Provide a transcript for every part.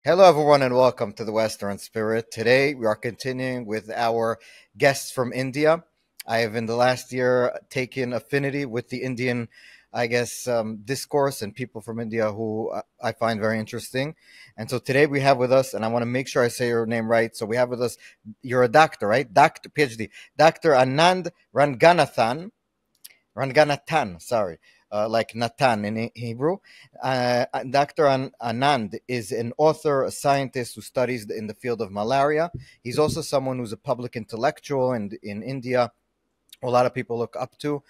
Hello, everyone, and welcome to the Western Spirit. Today, we are continuing with our guests from India. I have, in the last year, taken affinity with the Indian, discourse and people from India who I find very interesting. And so today we have with us, and I want to make sure I say your name right. So we have with us, you're a doctor, right? Doctor, PhD, Dr. Anand Ranganathan, sorry, like Nathan in Hebrew. Dr. Anand is an author, a scientist who studies in the field of malaria. He's also someone who's a public intellectual, and in India, a lot of people look up to.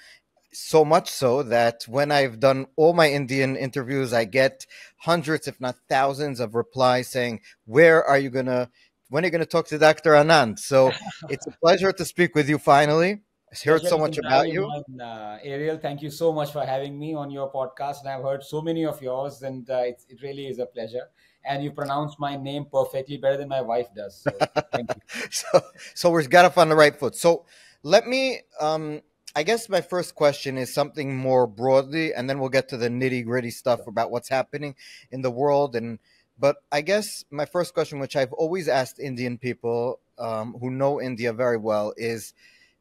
So much so that when I've done all my Indian interviews, I get hundreds, if not thousands, of replies saying, "Where are you gonna? When are you gonna talk to Dr. Anand?" So it's a pleasure to speak with you finally. I've heard Pleasure so is much about entirely you. mine, Ariel. Thank you so much for having me on your podcast. And I've heard so many of yours, and it really is a pleasure. And you pronounce my name perfectly better than my wife does. So thank you. so so we've got off on the right foot. So let me I guess my first question is something more broadly, and then we'll get to the nitty gritty stuff about what's happening in the world. And but I guess my first question, which I've always asked Indian people who know India very well, is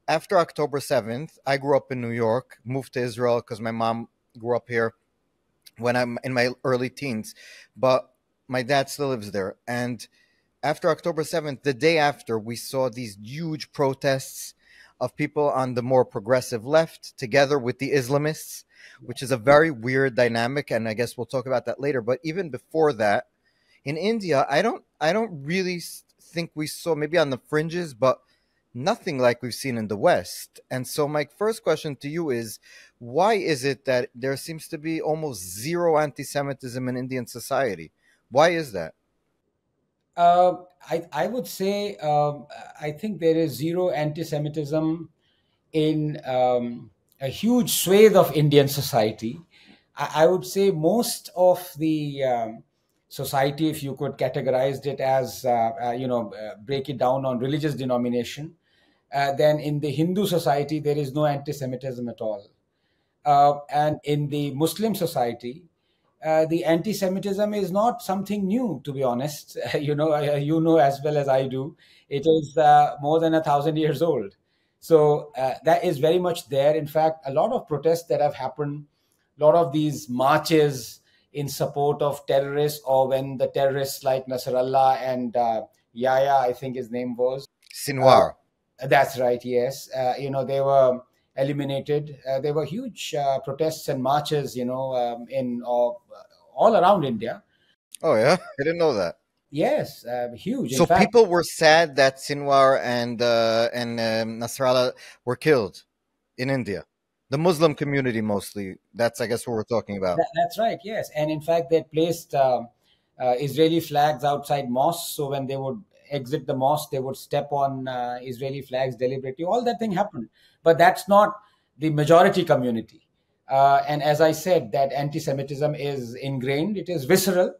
after October 7th. I grew up in New York, moved to Israel because my mom grew up here when I'm in my early teens, but my dad still lives there. And after October 7th, the day after, we saw these huge protests of people on the more progressive left together with the Islamists, which is a very weird dynamic. And I guess we'll talk about that later. But even before that, in India, I don't really think we saw, maybe on the fringes, but nothing like we've seen in the West. And so my first question to you is, why is it that there seems to be almost zero anti-Semitism in Indian society? Why is that? I would say I think there is zero anti-Semitism in a huge swathe of Indian society. I would say most of the society, if you could categorize it as, break it down on religious denomination, then in the Hindu society, there is no anti Semitism at all. And in the Muslim society, the anti-Semitism is not something new, to be honest. You know as well as I do. It is more than 1,000 years old. So that is very much there. In fact, a lot of protests that have happened, a lot of these marches in support of terrorists, or when the terrorists like Nasrallah and Yahya, I think his name was, uh, Sinwar. that's right. Yes, they were eliminated. There were huge protests and marches, in all around India. Oh yeah, I didn't know that. Yes, huge. In So fact, people were sad that Sinwar and Nasrallah were killed in India. The Muslim community mostly. That's, I guess, what we're talking about. that's right. Yes, and in fact, they placed Israeli flags outside mosques. So when they would exit the mosque, they would step on Israeli flags deliberately. All that thing happened, but that's not the majority community. And as I said, that anti-Semitism is ingrained. It is visceral,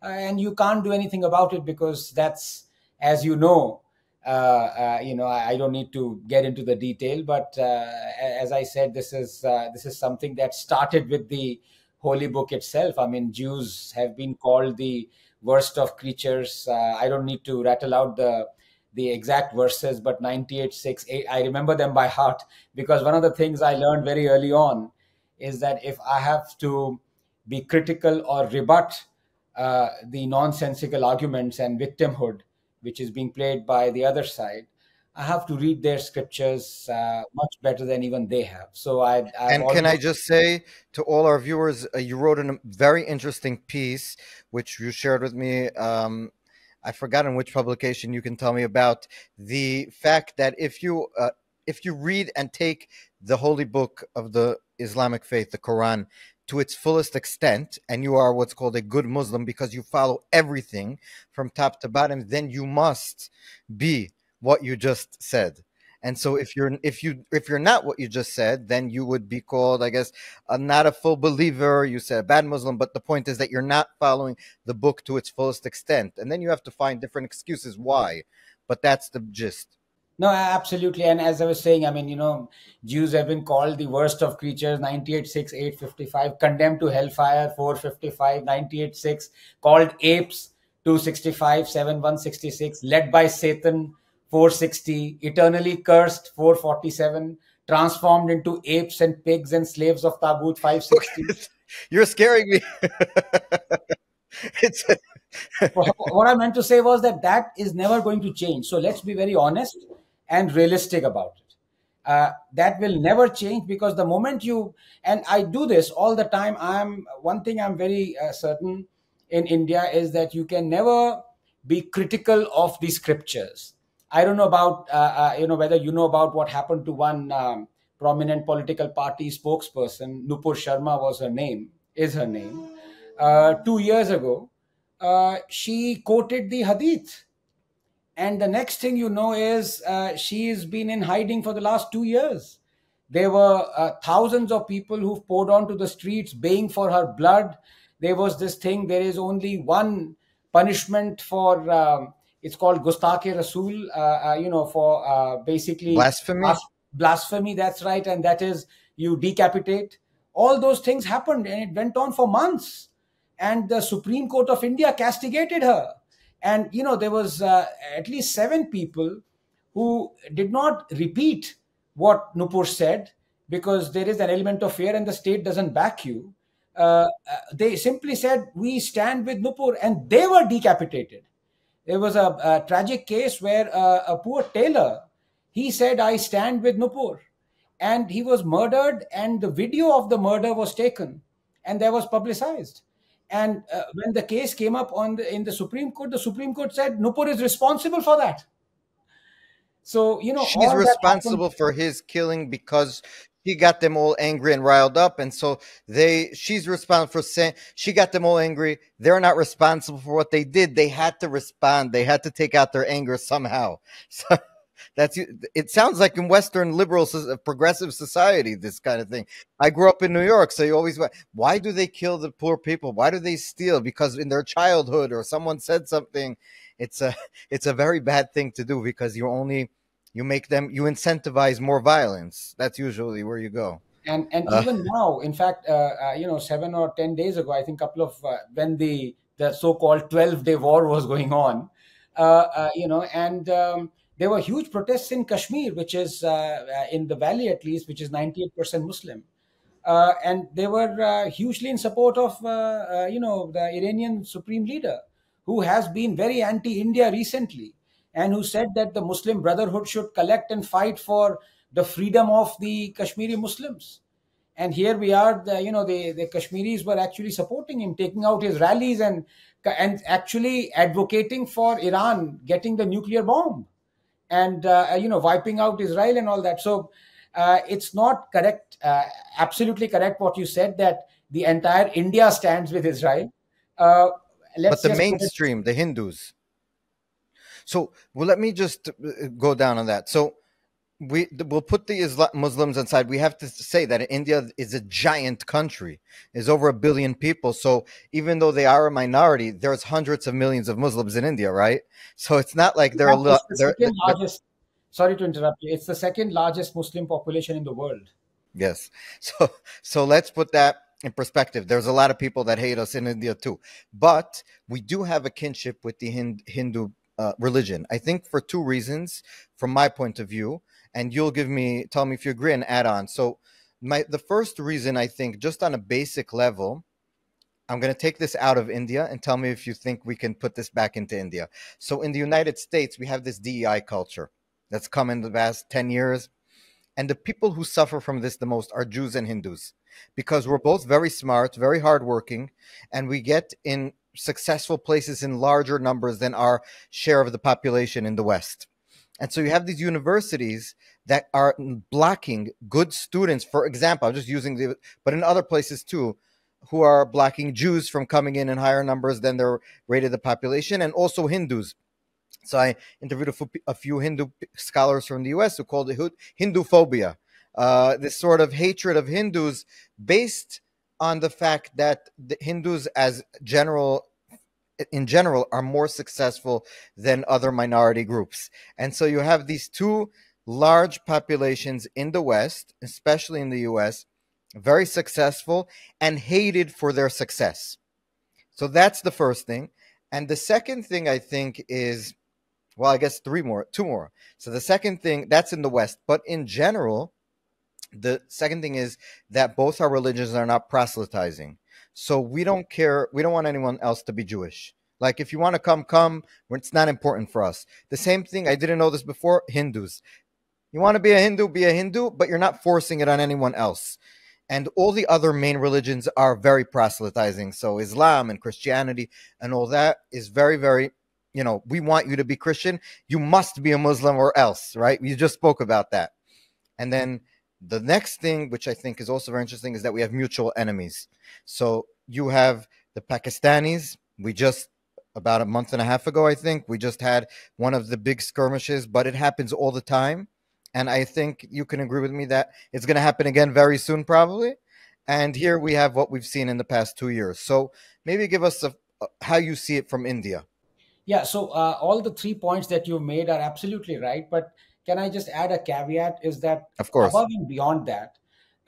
and you can't do anything about it because that's, as you know. I don't need to get into the detail, but as I said, this is something that started with the holy book itself. I mean, Jews have been called the worst of creatures. I don't need to rattle out the exact verses, but 98, 6, 8, I remember them by heart, because one of the things I learned very early on is that if I have to be critical or rebut the nonsensical arguments and victimhood which is being played by the other side, I have to read their scriptures much better than even they have. So I've And can I always. just say to all our viewers, you wrote a very interesting piece, which you shared with me. I forgot in which publication. You can tell me about the fact that if you read and take the holy book of the Islamic faith, the Quran, to its fullest extent, and you are what's called a good Muslim because you follow everything from top to bottom, then you must be what you just said. And so if you're not what you just said, then you would be called, I guess, not a full believer. You said a bad Muslim, but the point is that you're not following the book to its fullest extent, and then you have to find different excuses why. But that's the gist. No, absolutely. And as I was saying, I mean, Jews have been called the worst of creatures, 98, 6, 855, condemned to hellfire, 455, 98, 6, called apes, 265, 7166, led by Satan 460, eternally cursed 447, transformed into apes and pigs and slaves of Tagut 560. You're scaring me. It's What I meant to say was that that is never going to change. So let's be very honest and realistic about it. That will never change, because the moment you, and I do this all the time. I'm one thing I'm very certain in India is that you can never be critical of the scriptures. I don't know about whether you know about what happened to one prominent political party spokesperson. Nupur Sharma was her name, is her name. 2 years ago, she quoted the hadith, and the next thing you know is she's been in hiding for the last 2 years. There were thousands of people who've poured onto the streets baying for her blood. There was this thing, there is only one punishment for, it's called Gustakhe Rasul, for basically blasphemy. blasphemy, that's right, and that is you decapitate. All those things happened, and it went on for months. And the Supreme Court of India castigated her. And there was at least 7 people who did not repeat what Nupur said, because there is an element of fear and the state doesn't back you. They simply said, we stand with Nupur, and they were decapitated. There was a tragic case where a poor tailor, he said, I stand with Nupur, and he was murdered, and the video of the murder was taken and that was publicized. And when the case came up in the Supreme Court said Nupur is responsible for that. So She's all that happened. responsible for his killing because she got them all angry and riled up, and so she's responsible for saying she got them all angry. They're not responsible for what they did. They had to respond. They had to take out their anger somehow. So that's it. Sounds like in Western liberal progressive society, this kind of thing. I grew up in New York, so you always why do they kill the poor people? Why do they steal? Because in their childhood or someone said something. It's a it's a very bad thing to do, because you make them, you incentivize more violence. That's usually where you go. And Uh, even now, in fact, 7 or 10 days ago, I think, couple of when the so-called 12-day war was going on, and there were huge protests in Kashmir, which is in the valley at least, which is 98% Muslim. And they were hugely in support of the Iranian supreme leader, who has been very anti-India recently, and who said that the Muslim Brotherhood should collect and fight for the freedom of the Kashmiri Muslims. And here we are, the Kashmiris were actually supporting him, taking out his rallies, and actually advocating for Iran getting the nuclear bomb, and wiping out Israel and all that. So it's not correct, absolutely correct what you said, that the entire India stands with Israel. Uh, but let's the just put it. mainstream, the Hindus. So, well, let me just go down on that. So, we'll put the Muslims aside. We have to say that India is a giant country. There's over 1 billion people. So even though they are a minority, there's hundreds of millions of Muslims in India, right? So it's not like In they're a fact, lot. it's the second largest. Sorry to interrupt you. It's the second largest Muslim population in the world. Yes. So let's put that in perspective. There's a lot of people that hate us in India too, but we do have a kinship with the Hindu religion. I think for two reasons, from my point of view, and tell me if you agree and add on. So the first reason, I think, just on a basic level, I'm going to take this out of India and tell me if you think we can put this back into India. So in the United States, we have this DEI culture that's come in the past 10 years. And the people who suffer from this the most are Jews and Hindus, because we're both very smart, very hardworking, and we get in successful places in larger numbers than our share of the population in the West. And so you have these universities that are blocking good students. For example, I'm just using but in other places too, who are blocking Jews from coming in higher numbers than their rate of the population, and also Hindus. So I interviewed a few Hindu scholars from the U.S. who called it Hinduphobia, this sort of hatred of Hindus based on the fact that the Hindus, in general, are more successful than other minority groups. And so you have these two large populations in the West, especially in the U.S., very successful and hated for their success. So that's the first thing. And the second thing I think is, well, I guess three more, two more. So the second thing, that's in the West, but in general, the second thing is that both our religions are not proselytizing. So we don't care. We don't want anyone else to be Jewish. Like, if you want to come, come. It's not important for us. The same thing, I didn't know this before, Hindus. You want to be a Hindu, but you're not forcing it on anyone else. And all the other main religions are very proselytizing. So Islam and Christianity and all that is very, very, we want you to be Christian. You must be a Muslim or else, right? You just spoke about that. And then the next thing, which I think is also very interesting, is that we have mutual enemies. So you have the Pakistanis. We just, about a month and a half ago, I think, we just had one of the big skirmishes, but it happens all the time. And I think you can agree with me that it's going to happen again very soon, probably. And here we have what we've seen in the past 2 years. So maybe give us how you see it from India. Yeah, so all the 3 points that you made are absolutely right. But can I just add a caveat? Is that Of course. above and beyond that,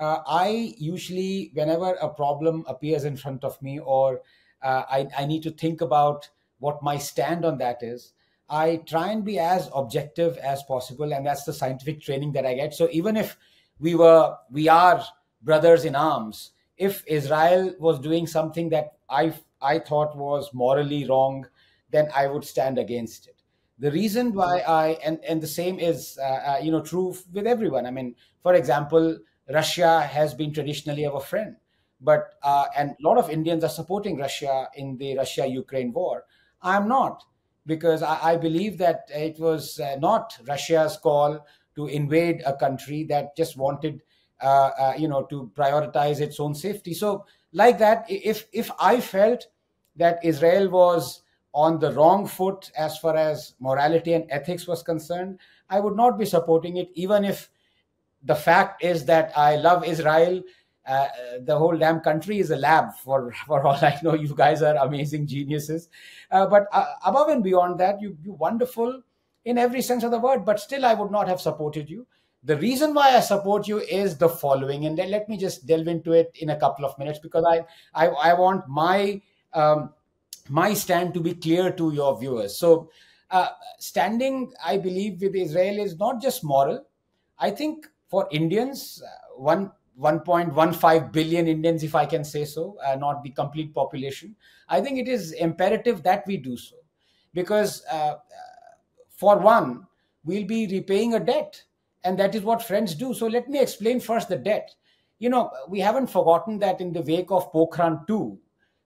I usually, whenever a problem appears in front of me, or I need to think about what my stand on that is, I try and be as objective as possible, and that's the scientific training that I get. So even if we are brothers in arms, if Israel was doing something that I thought was morally wrong, then I would stand against it. The reason why and the same is true with everyone. I mean, for example, Russia has been traditionally our friend, but and a lot of Indians are supporting Russia in the Russia-Ukraine war. I'm not, because I believe that it was not Russia's call to invade a country that just wanted to prioritize its own safety. So like that, if I felt that Israel was on the wrong foot as far as morality and ethics was concerned, I would not be supporting it, even if the fact is that I love Israel. The whole damn country is a lab for all I know. You guys are amazing geniuses. But above and beyond that, you wonderful in every sense of the word, but still I would not have supported you. The reason why I support you is the following, and then let me just delve into it in a couple of minutes, because I want my stand to be clear to your viewers. So, standing, I believe, with Israel is not just moral. I think for Indians, 1.15 billion Indians, if I can say so, not the complete population, I think it is imperative that we do so. Because, for one, we'll be repaying a debt. And that is what friends do. So let me explain first the debt. We haven't forgotten that in the wake of Pokhran 2,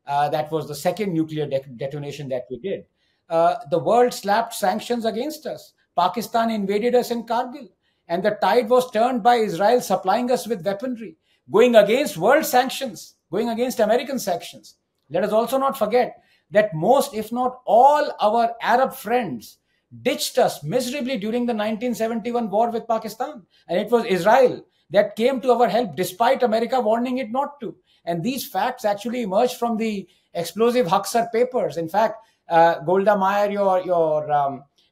that was the second nuclear detonation that we did. The world slapped sanctions against us. Pakistan invaded us in Kargil, and the tide was turned by Israel supplying us with weaponry, going against world sanctions, going against American sanctions. Let us also not forget that most, if not all, our Arab friends ditched us miserably during the 1971 war with Pakistan. And it was Israel that came to our help despite America warning it not to. And these facts actually emerged from the explosive Haksar papers. In fact, Golda Meir,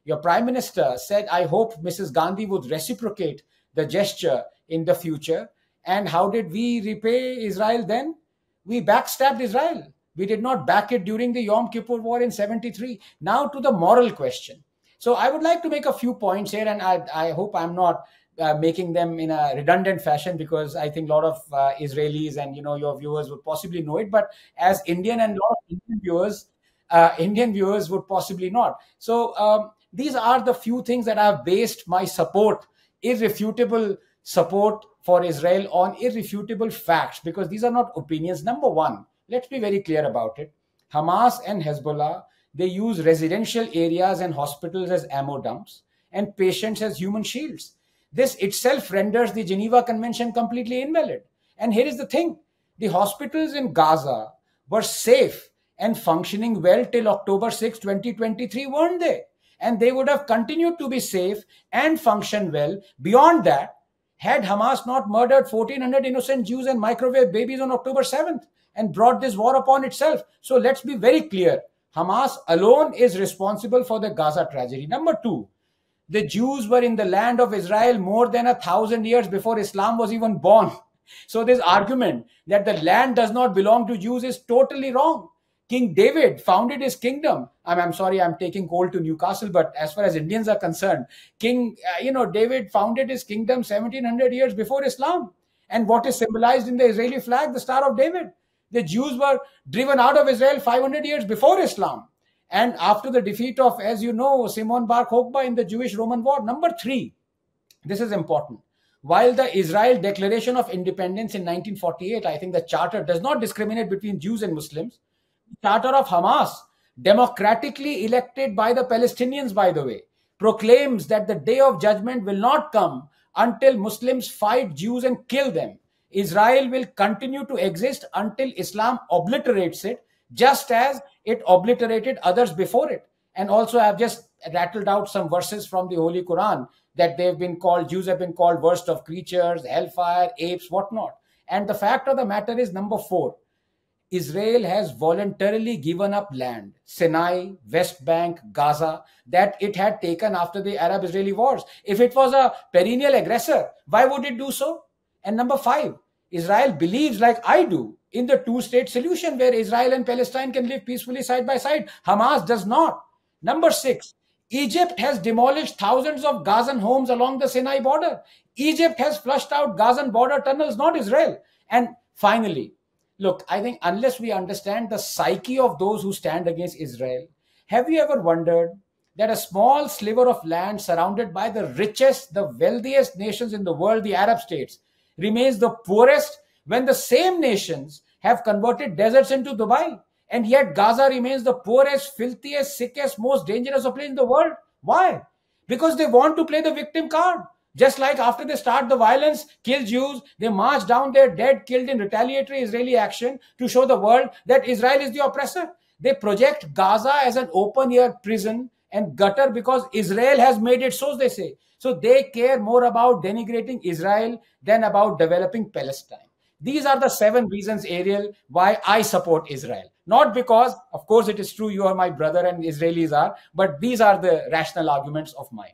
your prime minister, said, I hope Mrs. Gandhi would reciprocate the gesture in the future. And how did we repay Israel then? We backstabbed Israel. We did not back it during the Yom Kippur War in 73. Now to the moral question. So I would like to make a few points here, and I hope I'm not making them in a redundant fashion, because I think a lot of Israelis and your viewers would possibly know it, but as Indian and a lot of Indian viewers would possibly not. So these are the few things that I've based my support, irrefutable support for Israel, on irrefutable facts, because these are not opinions. Number one, let's be very clear about it. Hamas and Hezbollah, they use residential areas and hospitals as ammo dumps and patients as human shields. This itself renders the Geneva Convention completely invalid. And here is the thing. The hospitals in Gaza were safe and functioning well till October 6, 2023, weren't they? And they would have continued to be safe and function well beyond that had Hamas not murdered 1,400 innocent Jews and microwave babies on October 7th and brought this war upon itself. So let's be very clear. Hamas alone is responsible for the Gaza tragedy. Number two, the Jews were in the land of Israel more than 1,000 years before Islam was even born. So this argument that the land does not belong to Jews is totally wrong. King David founded his kingdom. I'm sorry, I'm taking cold to Newcastle, but as far as Indians are concerned, David founded his kingdom 1700 years before Islam. And what is symbolized in the Israeli flag? The Star of David. The Jews were driven out of Israel 500 years before Islam. And after the defeat of, as you know, Simon Bar Kokhba in the Jewish-Roman War. Number three, this is important. While the Israel Declaration of Independence in 1948, I think the charter does not discriminate between Jews and Muslims. The Charter of Hamas, democratically elected by the Palestinians, by the way, proclaims that the day of judgment will not come until Muslims fight Jews and kill them. Israel will continue to exist until Islam obliterates it, just as it obliterated others before it. And also, I've just rattled out some verses from the Holy Quran that Jews have been called worst of creatures, hellfire, apes, whatnot. And the fact of the matter is, number four, Israel has voluntarily given up land, Sinai, West Bank, Gaza, that it had taken after the Arab-Israeli wars. If it was a perennial aggressor, why would it do so? And number five, Israel believes, like I do, in the two-state solution where Israel and Palestine can live peacefully side by side. Hamas does not. Number six, Egypt has demolished thousands of Gazan homes along the Sinai border. Egypt has flushed out Gazan border tunnels, not Israel. And finally, look, I think unless we understand the psyche of those who stand against Israel, have you ever wondered that a small sliver of land surrounded by the richest, the wealthiest nations in the world, the Arab states, remains the poorest when the same nations have converted deserts into Dubai? And yet Gaza remains the poorest, filthiest, sickest, most dangerous place in the world. Why? Because they want to play the victim card. Just like after they start the violence, kill Jews, they march down their dead killed in retaliatory Israeli action to show the world that Israel is the oppressor. They project Gaza as an open-air prison and gutter because Israel has made it so, they say. So they care more about denigrating Israel than about developing Palestine. These are the 7 reasons, Ariel, why I support Israel. Not because, of course, it is true you are my brother and Israelis are, but these are the rational arguments of mine.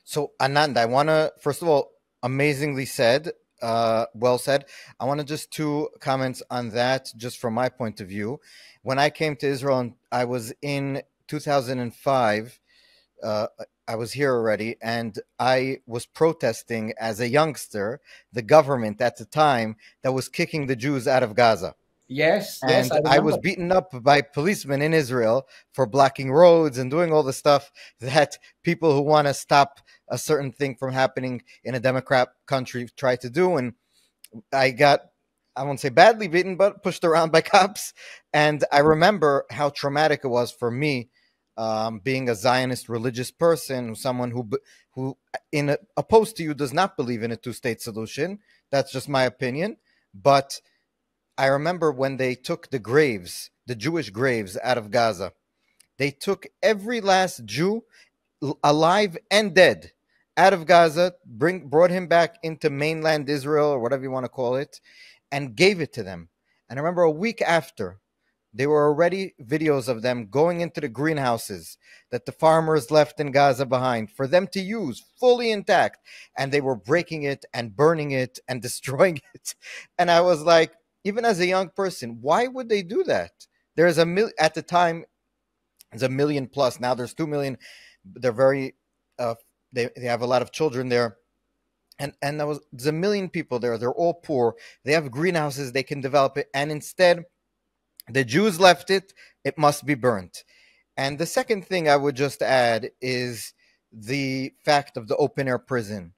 So, Anand, I want to, first of all, amazingly said, well said. I want to just 2 comments on that, just from my point of view. When I came to Israel, and I was in 2005, I was here already, and I was protesting as a youngster the government at the time that was kicking the Jews out of Gaza. Yes, And I I was remember. beaten up by policemen in Israel for blocking roads and doing all the stuff that people who want to stop a certain thing from happening in a democrat country try to do. And I got, I won't say badly beaten, but pushed around by cops. And I remember how traumatic it was for me, being a Zionist religious person, someone who opposed to you does not believe in a 2-state solution. That's just my opinion. But I remember when they took the graves, the Jewish graves, out of Gaza. They took every last Jew, alive and dead, out of Gaza, brought him back into mainland Israel, or whatever you want to call it, and gave it to them. And I remember a week after, there were already videos of them going into the greenhouses that the farmers left in Gaza behind for them to use fully intact. And they were breaking it and burning it and destroying it. And I was like, even as a young person, why would they do that? There's at the time, there's 1 million plus. Now there's 2 million. They're very, they have a lot of children there. And there's 1 million people there. They're all poor. They have greenhouses. They can develop it. And instead, the Jews left it. It must be burnt. And the second thing I would just add is the fact of the open air prison.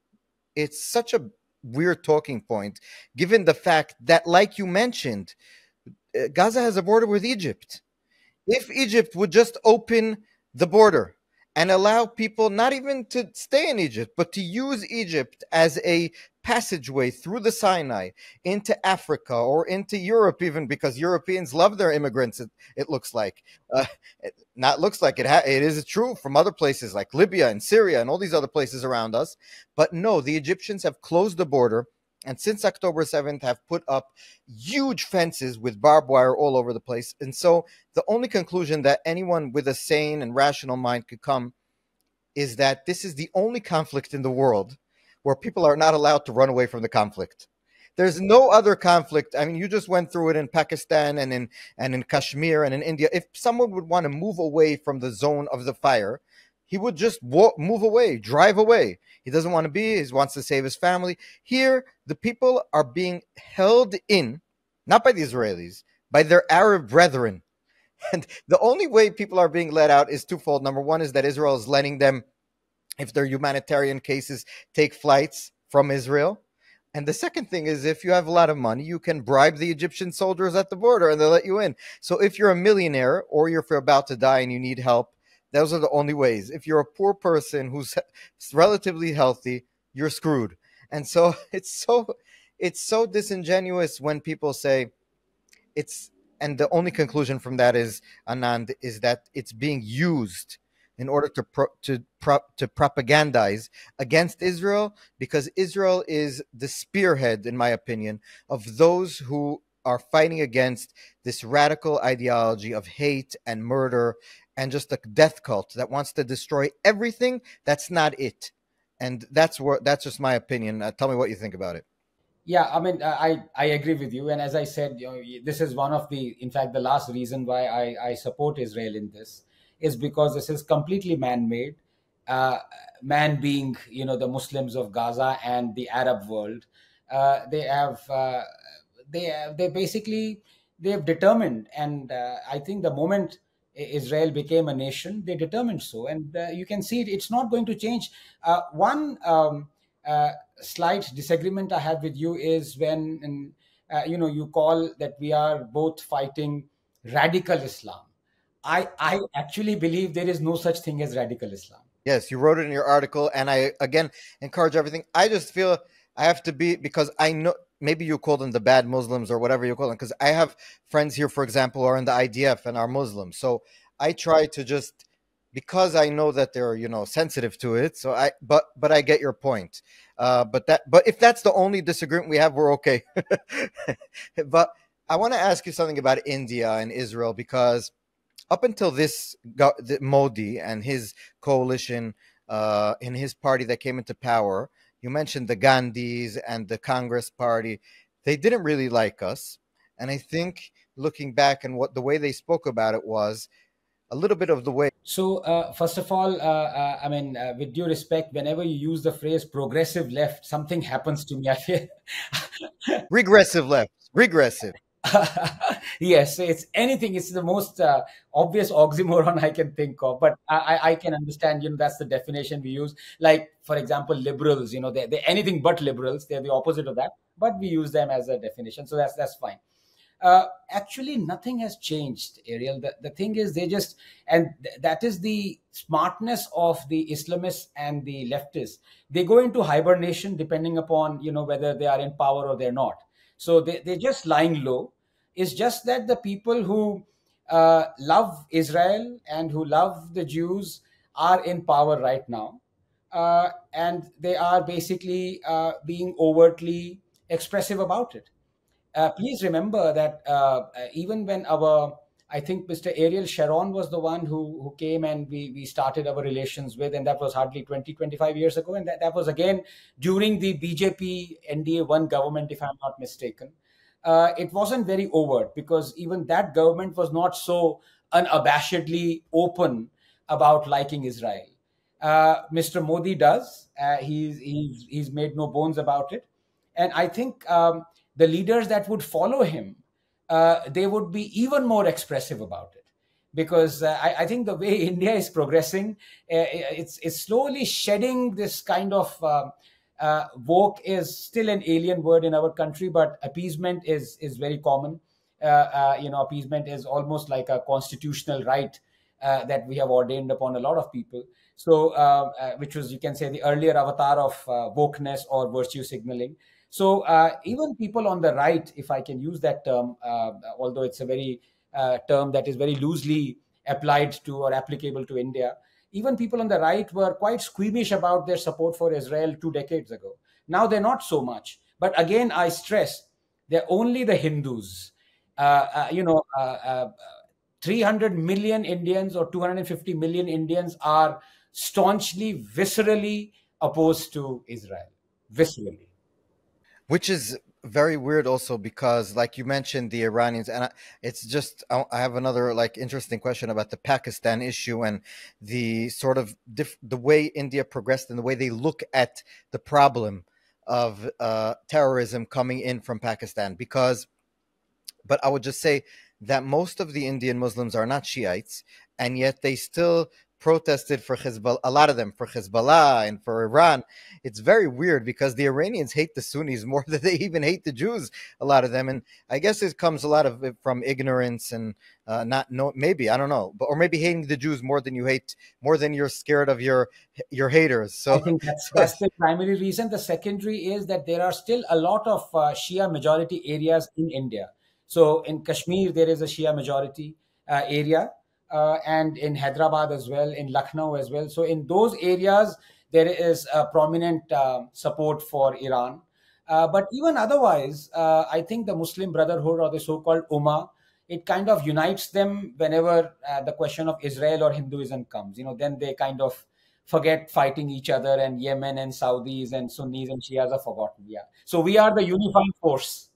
It's such a weird talking point, given the fact that, like you mentioned, Gaza has a border with Egypt. If Egypt would just open the border and allow people not even to stay in Egypt, but to use Egypt as a passageway through the Sinai into Africa or into Europe, even, because Europeans love their immigrants, it looks like. Not looks like, it is true from other places like Libya and Syria and all these other places around us. But no, the Egyptians have closed the border, and since October 7th have put up huge fences with barbed wire all over the place. And so the only conclusion that anyone with a sane and rational mind could come is that this is the only conflict in the world where people are not allowed to run away from the conflict. There's no other conflict. I mean, you just went through it in Pakistan and in Kashmir and in India. If someone would want to move away from the zone of the fire, he would just move away, drive away. He doesn't want to be. He wants to save his family. Here, the people are being held in, not by the Israelis, by their Arab brethren. And the only way people are being let out is twofold. Number one is that Israel is letting them, if they're humanitarian cases, take flights from Israel. And the second thing is, if you have a lot of money, you can bribe the Egyptian soldiers at the border and they'll let you in. So if you're a millionaire or you're about to die and you need help, those are the only ways. If you're a poor person who's relatively healthy, you're screwed. And so it's so disingenuous when people say it's, and the only conclusion from that is, Anand, is that it's being used in order to propagandize against Israel, because Israel is the spearhead, in my opinion, of those who are fighting against this radical ideology of hate and murder and just a death cult that wants to destroy everything that's not it. And that's just my opinion. Tell me what you think about it. Yeah, I mean, I agree with you, and as I said, this is one of the, in fact, the last reason why I support Israel in this is because this is completely man-made. Uh, Man being, the Muslims of Gaza and the Arab world, they have they basically they have determined, and I think the moment Israel became a nation, they determined so, and you can see it, it's not going to change. One. Uh, Slight disagreement I have with you is when you call that we are both fighting radical Islam. I actually believe there is no such thing as radical Islam. Yes, you wrote it in your article, and I again encourage everything. I just feel I have to be, because I know maybe you call them the bad Muslims or whatever you call them, because I have friends here, for example, who are in the IDF and are Muslims. So I try to just, because I know that they're sensitive to it. So but I get your point. But if that's the only disagreement we have, we're okay. But I want to ask you something about India and Israel, because up until Modi and his coalition in his party that came into power, you mentioned the Gandhis and the Congress Party. They didn't really like us, and I think looking back and what the way they spoke about it was a little bit of the way So, first of all, I mean, with due respect, whenever you use the phrase progressive left, something happens to me. I feel regressive left, regressive. yes, it's anything. It's the most obvious oxymoron I can think of, but I can understand. That's the definition we use. Like, for example, liberals. They're anything but liberals. They're the opposite of that, but we use them as a definition. So that's fine. Actually, nothing has changed, Ariel. The thing is, they just, and that is the smartness of the Islamists and the leftists. They go into hibernation depending upon, whether they are in power or they're not. So they're just lying low. It's just that the people who love Israel and who love the Jews are in power right now. And they are basically being overtly expressive about it. Please remember that even when I think Mr. Ariel Sharon was the one who came and we started our relations with, and that was hardly 20-25 years ago. And that was again during the BJP NDA 1 government, if I'm not mistaken. It wasn't very overt because even that government was not so unabashedly open about liking Israel. Mr. Modi does. He's made no bones about it. And I think the leaders that would follow him, they would be even more expressive about it. Because I think the way India is progressing, it's slowly shedding this kind of woke is still an alien word in our country, but appeasement is very common. Appeasement is almost like a constitutional right that we have ordained upon a lot of people. So, which was, you can say, the earlier avatar of wokeness or virtue signaling. So even people on the right, if I can use that term, although it's a very term that is very loosely applied to or applicable to India, even people on the right were quite squeamish about their support for Israel 2 decades ago. Now they're not so much. But again, I stress, they're only the Hindus. Uh, uh, you know, uh, uh, 300 million Indians or 250 million Indians are staunchly, viscerally opposed to Israel. Viscerally. which is very weird also because, like you mentioned, the Iranians, and it's just I have another like interesting question about the Pakistan issue and the sort of the way India progressed and the way they look at the problem of terrorism coming in from Pakistan. Because but I would just say that most of the Indian Muslims are not Shiites, and yet they still protested for Hezbollah, a lot of them for Hezbollah and for Iran. It's very weird because the Iranians hate the Sunnis more than they even hate the Jews, a lot of them. And I guess it comes a lot of it from ignorance and not know, maybe, I don't know, but or maybe hating the Jews more than you hate, more than you're scared of your haters. I So, think that's the primary reason. The secondary is that there are still a lot of Shia majority areas in India. So in Kashmir there is a Shia majority area, and in Hyderabad as well, in Lucknow as well. So in those areas there is a prominent support for Iran. But even otherwise, I think the Muslim Brotherhood, or the so-called Ummah, it kind of unites them whenever the question of Israel or Hinduism comes. Then they kind of forget fighting each other, and Yemen and Saudis and Sunnis and Shias are forgotten. Yeah. So we are the unifying force.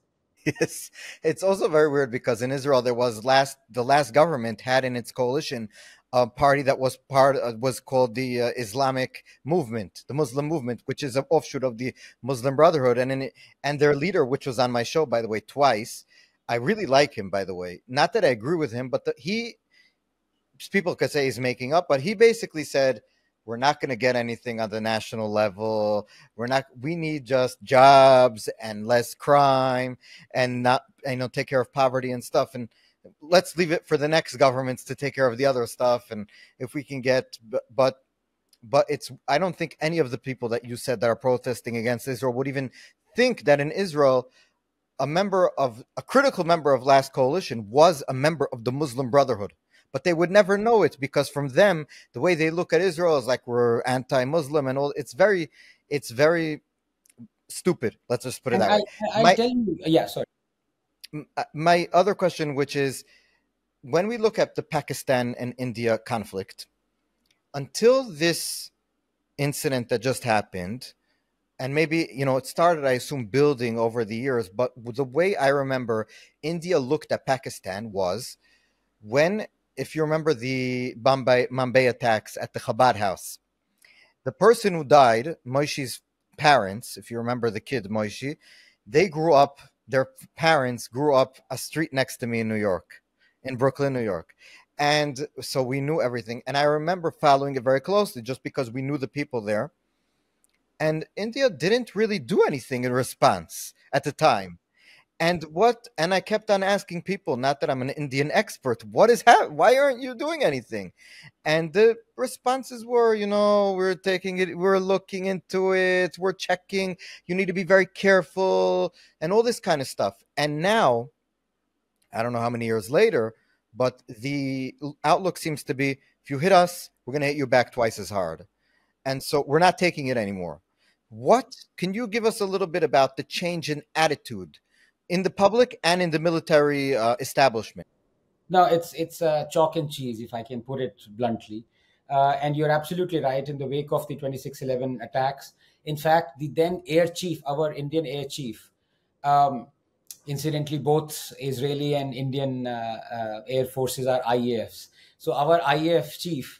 yes, it's also very weird because in Israel there was the last government had in its coalition a party that was called the Islamic movement, the Muslim movement, which is an offshoot of the Muslim Brotherhood, and their leader, which was on my show by the way twice. I really like him, by the way. Not that I agree with him, but he people could say he's making up, but he basically said, we're not going to get anything on the national level. We need just jobs and less crime and not, take care of poverty and stuff. And let's leave it for the next governments to take care of the other stuff. And if we can get, but I don't think any of the people that you said that are protesting against Israel would even think that in Israel, a critical member of last coalition was a member of the Muslim Brotherhood, but they would never know it because from them the way they look at Israel is like we're anti-Muslim and all. It's very stupid, let's just put it And that I, way. I'll my tell you, yeah, sorry. my other question, which is, when we look at the Pakistan and India conflict, until this incident that just happened, and maybe it started, I assume, building over the years, but the way I remember India looked at Pakistan was when, if you remember the Mumbai attacks at the Chabad house, the person who died, Moishi's parents, if you remember the kid Moishi, their parents grew up a street next to me in New York, in Brooklyn, New York. And so we knew everything. And I remember following it very closely just because we knew the people there. And India didn't really do anything in response at the time. And I kept on asking people, not that I'm an Indian expert, why aren't you doing anything? And the responses were, we're taking it, we're looking into it, we're checking, you need to be very careful, and all this kind of stuff. And now, I don't know how many years later, but the outlook seems to be, if you hit us, we're going to hit you back twice as hard. And so we're not taking it anymore. What can you give us a little bit about the change in attitude in the public and in the military establishment? No, it's chalk and cheese, if I can put it bluntly. And you're absolutely right. In the wake of the 26/11 attacks, in fact, the then air chief, our Indian air chief, um, incidentally, both Israeli and Indian air forces are IAFs. So our IAF chief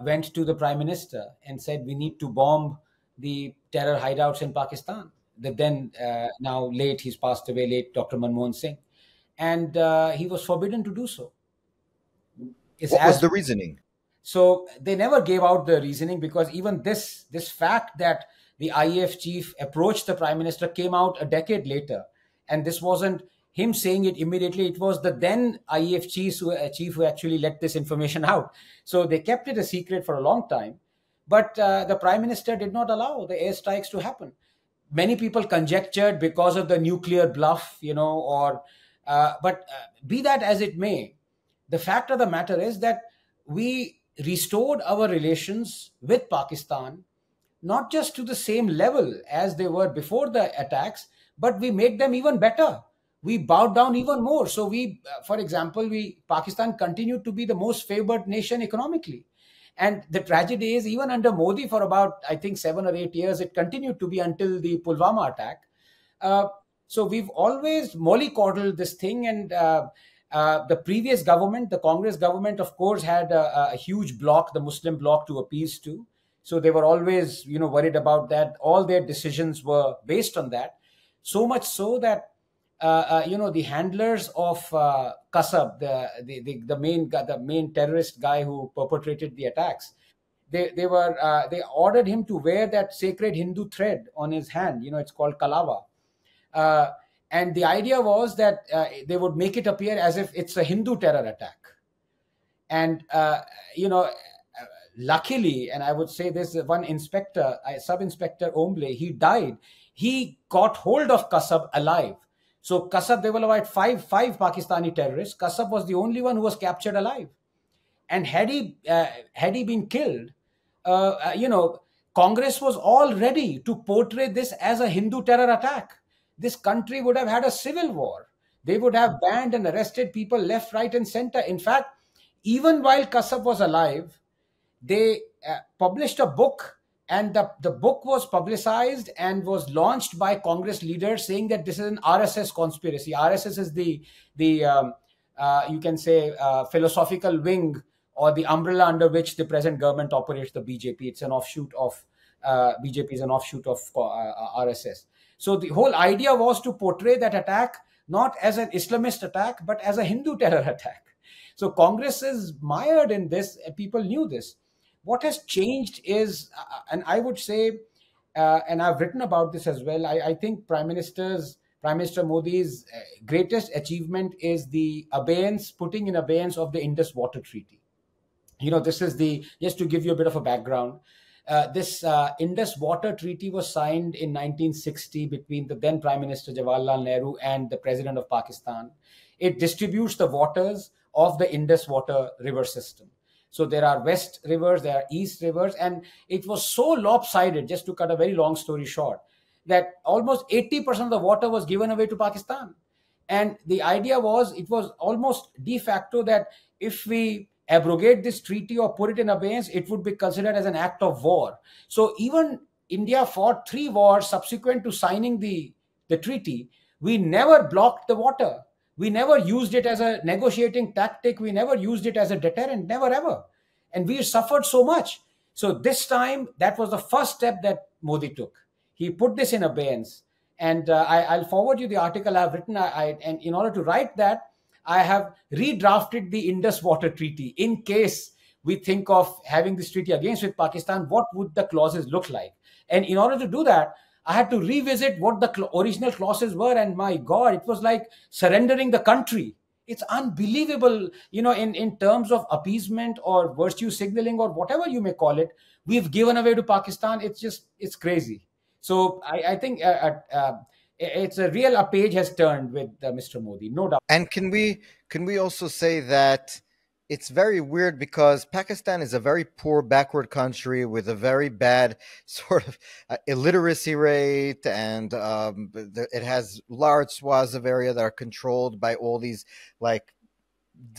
went to the prime minister and said, "We need to bomb the terror hideouts in Pakistan." The then now late, he's passed away, late Dr. Manmohan Singh, and he was forbidden to do so. It's What was as the reasoning? so they never gave out the reasoning, because even this fact that the IAF chief approached the prime minister came out a decade later, and this wasn't him saying it immediately. It was the then IAF chief who actually let this information out. So they kept it a secret for a long time, but the prime minister did not allow the airstrikes to happen. Many people conjectured because of the nuclear bluff, or but be that as it may, the fact of the matter is that we restored our relations with Pakistan not just to the same level as they were before the attacks, but we made them even better. We bowed down even more. So for example, we Pakistan continued to be the most favored nation economically. And the tragedy is, even under Modi, for about, I think, 7 or 8 years, it continued to be until the Pulwama attack. Uh, So we've always mollycoddled this thing, and the previous government, the Congress government, of course, had a huge bloc, the Muslim bloc, to appease to. So they were always, worried about that. All their decisions were based on that. So much so that the handlers of Kasab, the main terrorist guy who perpetrated the attacks, they ordered him to wear that sacred Hindu thread on his hand. It's called kalava. Uh, and the idea was that they would make it appear as if it's a Hindu terror attack. And luckily, and I would say this, one inspector, Sub-Inspector Omble, he died. He got hold of Kasab alive. So Kasab, they were about five Pakistani terrorists. Kasab was the only one who was captured alive. And had he been killed, Congress was all ready to portray this as a Hindu terror attack. This country would have had a civil war. They would have banned and arrested people left, right, and center. In fact, even while Kasab was alive, they published a book, and the book was publicized and was launched by Congress leaders, saying that this is an RSS conspiracy. RSS is the you can say philosophical wing, or the umbrella under which the present government operates, the BJP. It's an offshoot of BJP is an offshoot of RSS. So the whole idea was to portray that attack not as an Islamist attack, but as a Hindu terror attack. So Congress is mired in this. People knew this. What has changed is, and I would say, and I've written about this as well, I think Prime Minister Modi's greatest achievement is the putting in abeyance of the Indus Water Treaty. This is just to give you a bit of a background. This Indus Water Treaty was signed in 1960 between the then Prime Minister Jawaharlal Nehru and the President of Pakistan. It distributes the waters of the Indus Water river system. So there are west rivers, there are east rivers, and it was so lopsided, just to cut a very long story short, that almost 80% of the water was given away to Pakistan. And the idea was, it was almost de facto that if we abrogate this treaty or put it in abeyance, it would be considered as an act of war. So even India fought 3 wars subsequent to signing the treaty. We never blocked the water. We never used it as a negotiating tactic. We never used it as a deterrent, never ever. And we suffered so much. So this time, that was the first step that Modi took. He put this in abeyance. And I'll forward you the article I've written. And in order to write that, I have redrafted the Indus Water Treaty in case we think of having this treaty against with Pakistan. What would the clauses look like? And in order to do that, I had to revisit what the original clauses were. And my God, it was like surrendering the country. It's unbelievable, in terms of appeasement or virtue signaling or whatever you may call it, we've given away to Pakistan. It's crazy. So I think it's a page has turned with Mr. Modi, no doubt. And can we also say that it's very weird because Pakistan is a very poor, backward country with a very bad sort of illiteracy rate, and it has large swaths of area that are controlled by all these like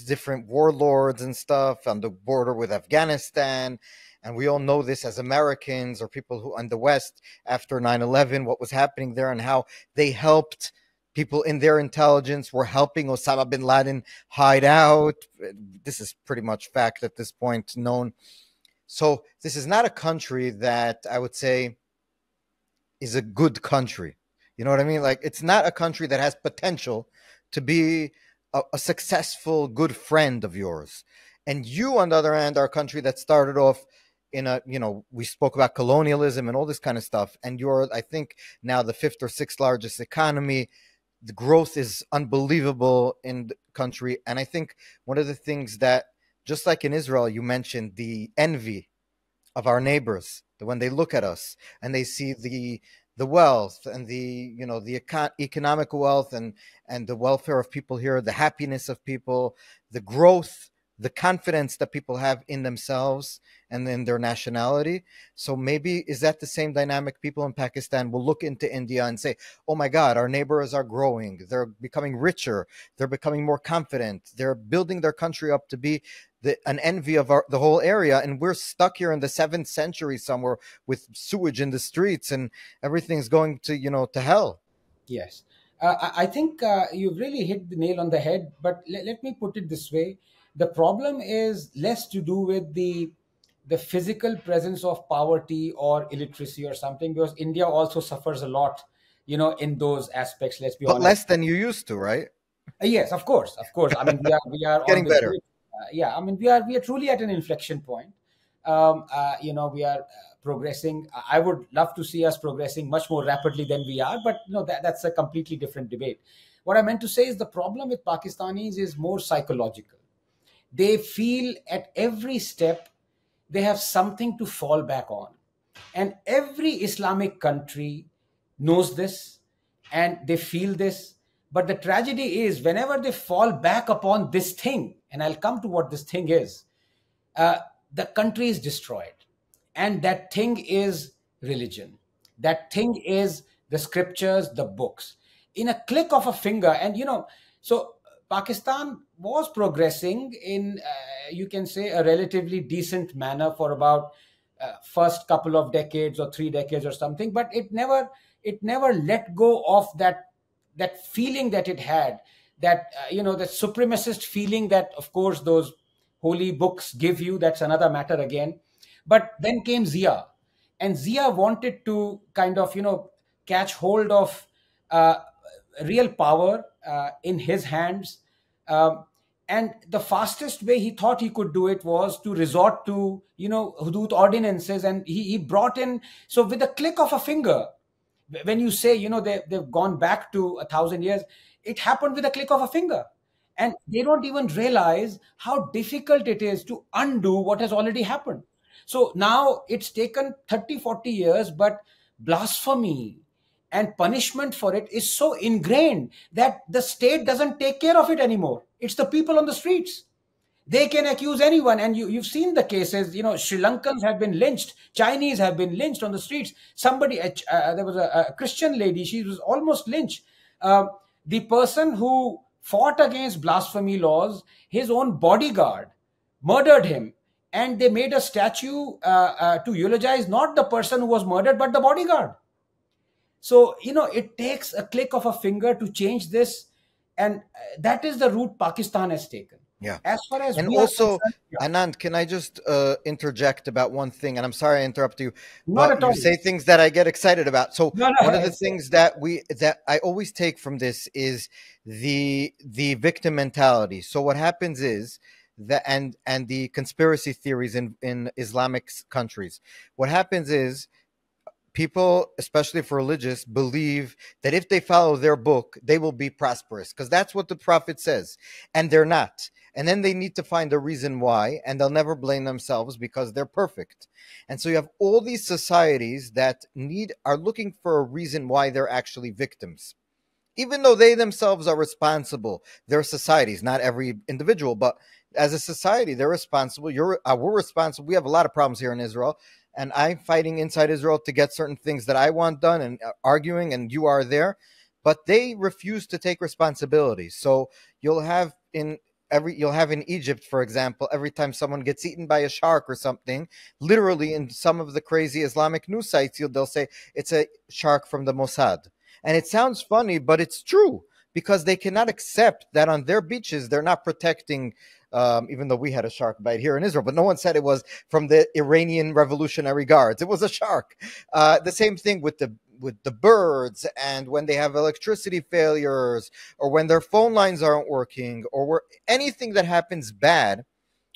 different warlords and stuff on the border with Afghanistan. And we all know this as Americans or people who in the West after 9/11, what was happening there and how they helped people in their intelligence were helping Osama bin Laden hide out. This is pretty much fact at this point known. So this is not a country that I would say is a good country. You know what I mean? Like, it's not a country that has potential to be a successful, good friend of yours. And you, on the other hand, are a country that started off in we spoke about colonialism and all this kind of stuff. And you're, I think, now the 5th or 6th largest economy. The growth is unbelievable in the country. And I think one of the things that, just like in Israel, you mentioned the envy of our neighbors, that when they look at us and they see the wealth and the economic wealth and the welfare of people here, the happiness of people, the growth, the confidence that people have in themselves and in their nationality. So maybe is that the same dynamic? People in Pakistan will look into India and say, oh my God, our neighbors are growing. They're becoming richer. They're becoming more confident. They're building their country up to be an envy of the whole area. And we're stuck here in the 7th century somewhere with sewage in the streets and everything's going to hell. Yes. I think you've really hit the nail on the head. But let me put it this way: the problem is less to do with the physical presence of poverty or illiteracy or something, because India also suffers a lot, in those aspects. Let's be but honest. less than you used to, right? Yes, of course, of course. I mean, we are on Getting the better. great. Yeah, I mean, we are truly at an inflection point. We are progressing. I would love to see us progressing much more rapidly than we are, but that's a completely different debate. What I meant to say is the problem with Pakistanis is more psychological. They feel at every step they have something to fall back on. And every Islamic country knows this and they feel this. But the tragedy is, whenever they fall back upon this thing, and I'll come to what this thing is, uh, the country is destroyed. And that thing is religion. That thing is the scriptures, the books. In a click of a finger, and so Pakistan was progressing in, you can say, a relatively decent manner for about first couple of decades or 3 decades or something, but it never let go of that feeling that it had, that the supremacist feeling that, of course, those holy books give you. That's another matter again. But then came Zia, and Zia wanted to kind of catch hold of uh, real power in his hands. Um, and the fastest way he thought he could do it was to resort to hudud ordinances, and he brought in, so with a click of a finger, when you say they've gone back to 1,000 years, it happened with a click of a finger. And they don't even realize how difficult it is to undo what has already happened. So now it's taken 30, 40 years, but blasphemy and punishment for it is so ingrained that the state doesn't take care of it anymore. It's the people on the streets. They can accuse anyone, and you've seen the cases. Sri Lankans have been lynched, Chinese have been lynched on the streets. There was a Christian lady, she was almost lynched. The person who fought against blasphemy laws, his own bodyguard murdered him, and they made a statue to eulogize not the person who was murdered but the bodyguard. So it takes a click of a finger to change this, and that is the route Pakistan has taken. Yeah. As far as And we are also, concerned, yeah, Anand, can I just interject about one thing? And I'm sorry I interrupt you, not but at you all. say things that I get excited about. So No, no, one of the it's, things that I always take from this is the victim mentality. So what happens is that, and the conspiracy theories in Islamic countries. What happens is people, especially if religious, believe that if they follow their book, they will be prosperous because that's what the prophet says, and they're not. And then they need to find a reason why, and they'll never blame themselves because they're perfect. And so you have all these societies that are looking for a reason why they're actually victims, even though they themselves are responsible. They're societies, not every individual, but as a society, they're responsible. We're responsible. We have a lot of problems here in Israel, and I'm fighting inside Israel to get certain things that I want done, and arguing, and you are there, but they refuse to take responsibility. So you'll have in you'll have in Egypt, for example, every time someone gets eaten by a shark or something, literally in some of the crazy Islamic news sites, they'll say it's a shark from the Mossad. And it sounds funny, but it's true because they cannot accept that on their beaches they're not protecting. Even though we had a shark bite here in Israel, but no one said it was from the Iranian Revolutionary Guards. It was a shark. The same thing with the birds, and when they have electricity failures, or when their phone lines aren't working, or anything that happens bad,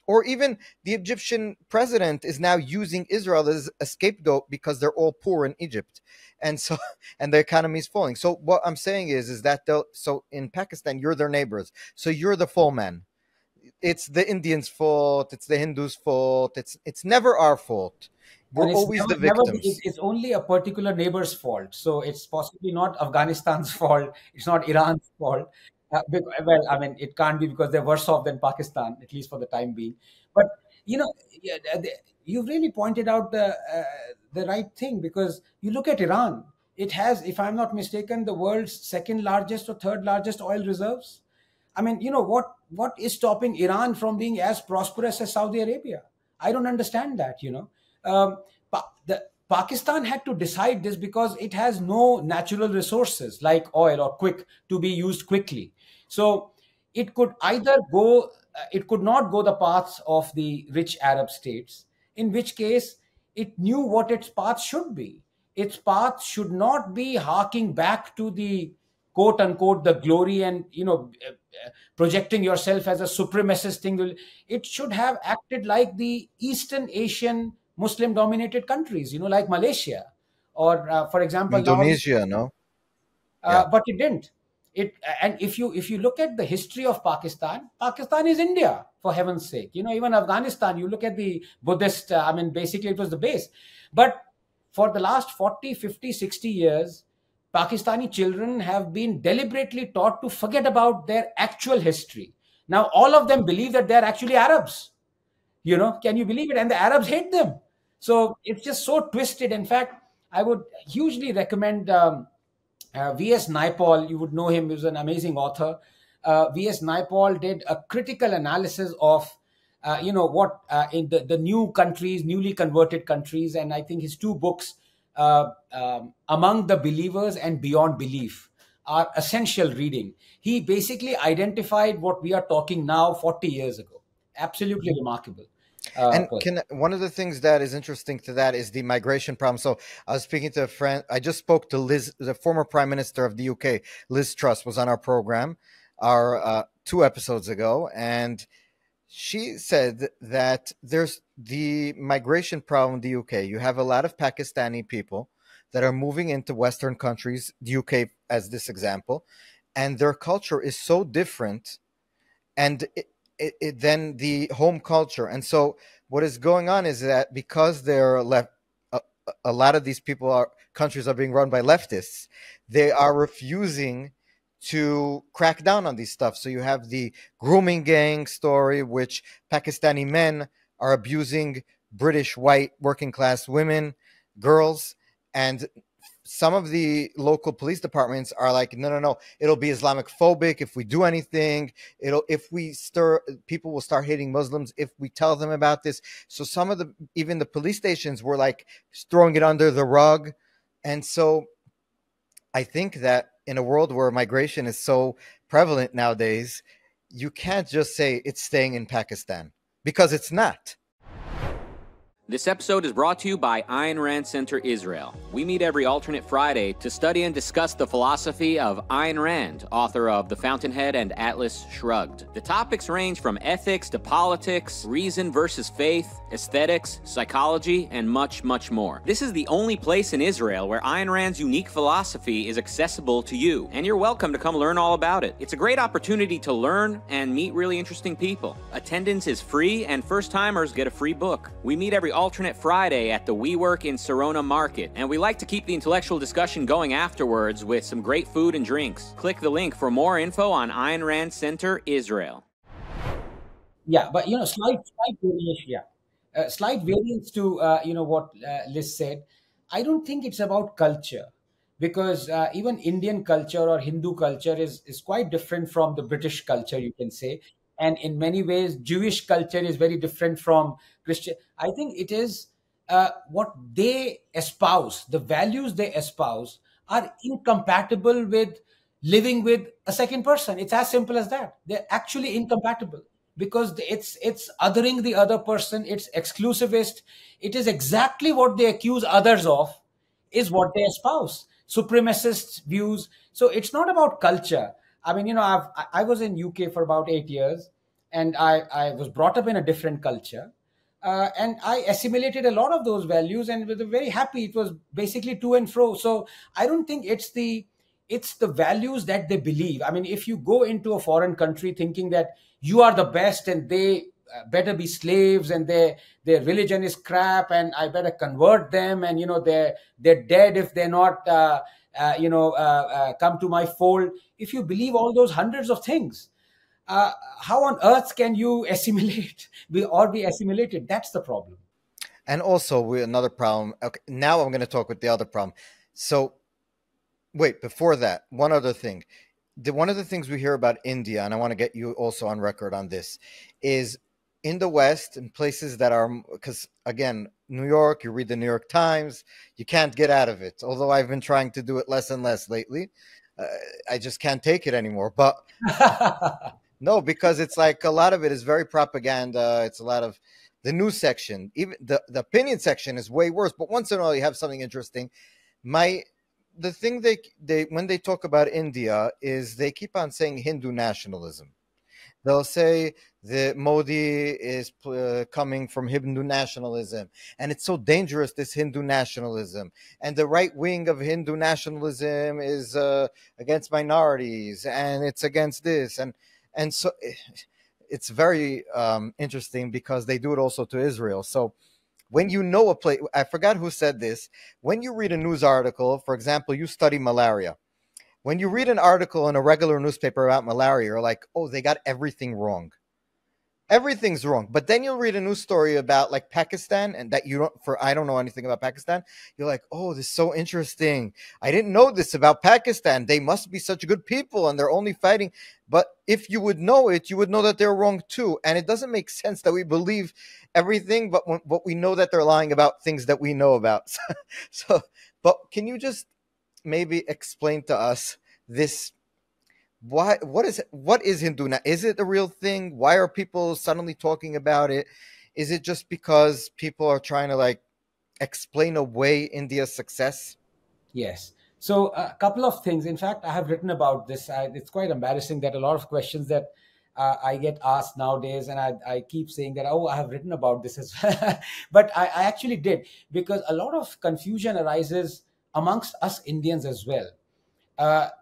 or even the Egyptian president is now using Israel as a scapegoat because they're all poor in Egypt. And so, and the economy is falling. So what I'm saying is that so in Pakistan, you're their neighbors. So you're the full man. It's the Indians' fault. It's the Hindus' fault. It's never our fault. and We're it's always the never victims. it's only a particular neighbor's fault. So it's possibly not Afghanistan's fault. It's not Iran's fault. Well, I mean, it can't be because they're worse off than Pakistan, at least for the time being. But yeah, you really pointed out the right thing, because you look at Iran. It has, if I'm not mistaken, the world's second largest or third largest oil reserves. I mean, what is stopping Iran from being as prosperous as Saudi Arabia? I don't understand that. Um, Pakistan had to decide this because it has no natural resources like oil or quick to be used quickly. So it could either go, it could not go the paths of the rich Arab states, in which case it knew what its path should be. Its path should not be harking back to the quote unquote the glory and projecting yourself as a supremacist thing. It should have acted like the Eastern Asian Muslim dominated countries, like Malaysia, or for example now. Indonesia, no? Yeah. But it didn't. It and if you look at the history of Pakistan, Pakistan is India, for heaven's sake. Even Afghanistan, you look at the Buddhist. I mean, basically it was the base. But for the last 40, 50, 60 years, Pakistani children have been deliberately taught to forget about their actual history. Now all of them believe that they're actually Arabs. Can you believe it? And the Arabs hate them. So it's just so twisted. In fact, I would hugely recommend V.S. Naipaul. You would know him. He was an amazing author. V.S. Naipaul did a critical analysis of, what in the new countries, newly converted countries. And I think his two books, Among the Believers and Beyond Belief, are essential reading. He basically identified what we are talking now 40 years ago. Absolutely remarkable. And Person. one of the things that is interesting to that is the migration problem. So I was speaking to a friend. I just spoke to Liz, the former Prime Minister of the UK. Liz Truss was on our program, our 2 episodes ago, and she said that there's the migration problem in the UK. You have a lot of Pakistani people that are moving into Western countries, the UK as this example, and their culture is so different and than the home culture. And so what is going on is that because they're left, a lot of these people are countries are being run by leftists. They are refusing to crack down on these stuff. So you have the grooming gang story, which Pakistani men are abusing British white working class women, girls, and some of the local police departments are like, no, no, no, it'll be Islamic phobic if we do anything. If we stir, people will start hating Muslims if we tell them about this. So some of even the police stations were like throwing it under the rug. And so I think that in a world where migration is so prevalent nowadays, you can't just say it's staying in Pakistan, because it's not. This episode is brought to you by Ayn Rand Center Israel. We meet every alternate Friday to study and discuss the philosophy of Ayn Rand, author of The Fountainhead and Atlas Shrugged. The topics range from ethics to politics, reason versus faith, aesthetics, psychology, and much, much more. This is the only place in Israel where Ayn Rand's unique philosophy is accessible to you, and you're welcome to come learn all about it. It's a great opportunity to learn and meet really interesting people. Attendance is free, and first-timers get a free book. We meet every alternate Friday at the WeWork in Serona Market, and we like to keep the intellectual discussion going afterwards with some great food and drinks. Click the link for more info on Ayn Rand Center Israel. Yeah, but slight variation. Yeah, slight variance to what Liz said. I don't think it's about culture, because even Indian culture or Hindu culture is quite different from the British culture, you can say. And in many ways, Jewish culture is very different from Christian. I think it is what they espouse, the values they espouse, are incompatible with living with a second person. It's as simple as that. They're actually incompatible, because it's othering the other person. It's exclusivist. It is exactly what they accuse others of, is what they espouse, supremacist views. So it's not about culture. I mean, I was in UK for about 8 years, and I was brought up in a different culture, and I assimilated a lot of those values, and was very happy. It was basically to and fro. So I don't think it's the values that they believe. I mean, if you go into a foreign country thinking that you are the best and they better be slaves, and their religion is crap, and I better convert them, and they're dead if they're not come to my fold. If you believe all those hundreds of things, how on earth can you assimilate be assimilated? That's the problem. And also, another problem. Okay, now I'm going to talk with the other problem. So, wait, before that, one other thing. One of the things we hear about India, and I want to get you also on record on this, is in the West, in places that are, because again, New York, you read the New York Times, you can't get out of it. Although I've been trying to do it less and less lately, uh, I just can't take it anymore. But no, because it's like a lot of it is very propaganda. It's a lot of the news section, even the opinion section is way worse. But once in a while, you have something interesting. My the thing they when they talk about India is they keep on saying Hindu nationalism. They'll say that Modi is coming from Hindu nationalism, and it's so dangerous, this Hindu nationalism. And the right wing of Hindu nationalism is against minorities, and it's against this, and so it's very interesting because they do it also to Israel. So when you know a place, I forgot who said this. When you read a news article, for example, you study malaria, when you read an article in a regular newspaper about malaria, you're like, oh, they got everything wrong. Everything's wrong. But then you'll read a news story about like Pakistan, and that you don't, for I don't know anything about Pakistan. You're like, oh, this is so interesting. I didn't know this about Pakistan. They must be such good people and they're only fighting. But if you would know it, you would know that they're wrong too. And it doesn't make sense that we believe everything, but we know that they're lying about things that we know about. So, but can you just maybe explain to us this? What is Hindu now? Is it a real thing? Why are people suddenly talking about it? Is it just because people are trying to like explain away India's success? Yes. So a couple of things. In fact, I have written about this. It's quite embarrassing that a lot of questions that I get asked nowadays, and I keep saying that, oh, I have written about this as well. But I actually did, because a lot of confusion arises amongst us Indians as well.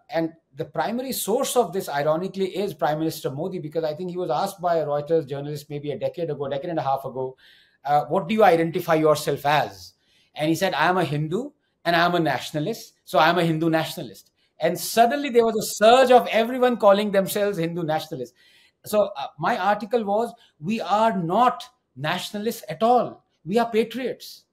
And the primary source of this, ironically, is Prime Minister Modi, because I think he was asked by a Reuters journalist maybe a decade and a half ago, what do you identify yourself as? And he said, I am a Hindu and I am a nationalist. So I am a Hindu nationalist. And suddenly there was a surge of everyone calling themselves Hindu nationalists. So my article was, we are not nationalists at all. We are patriots.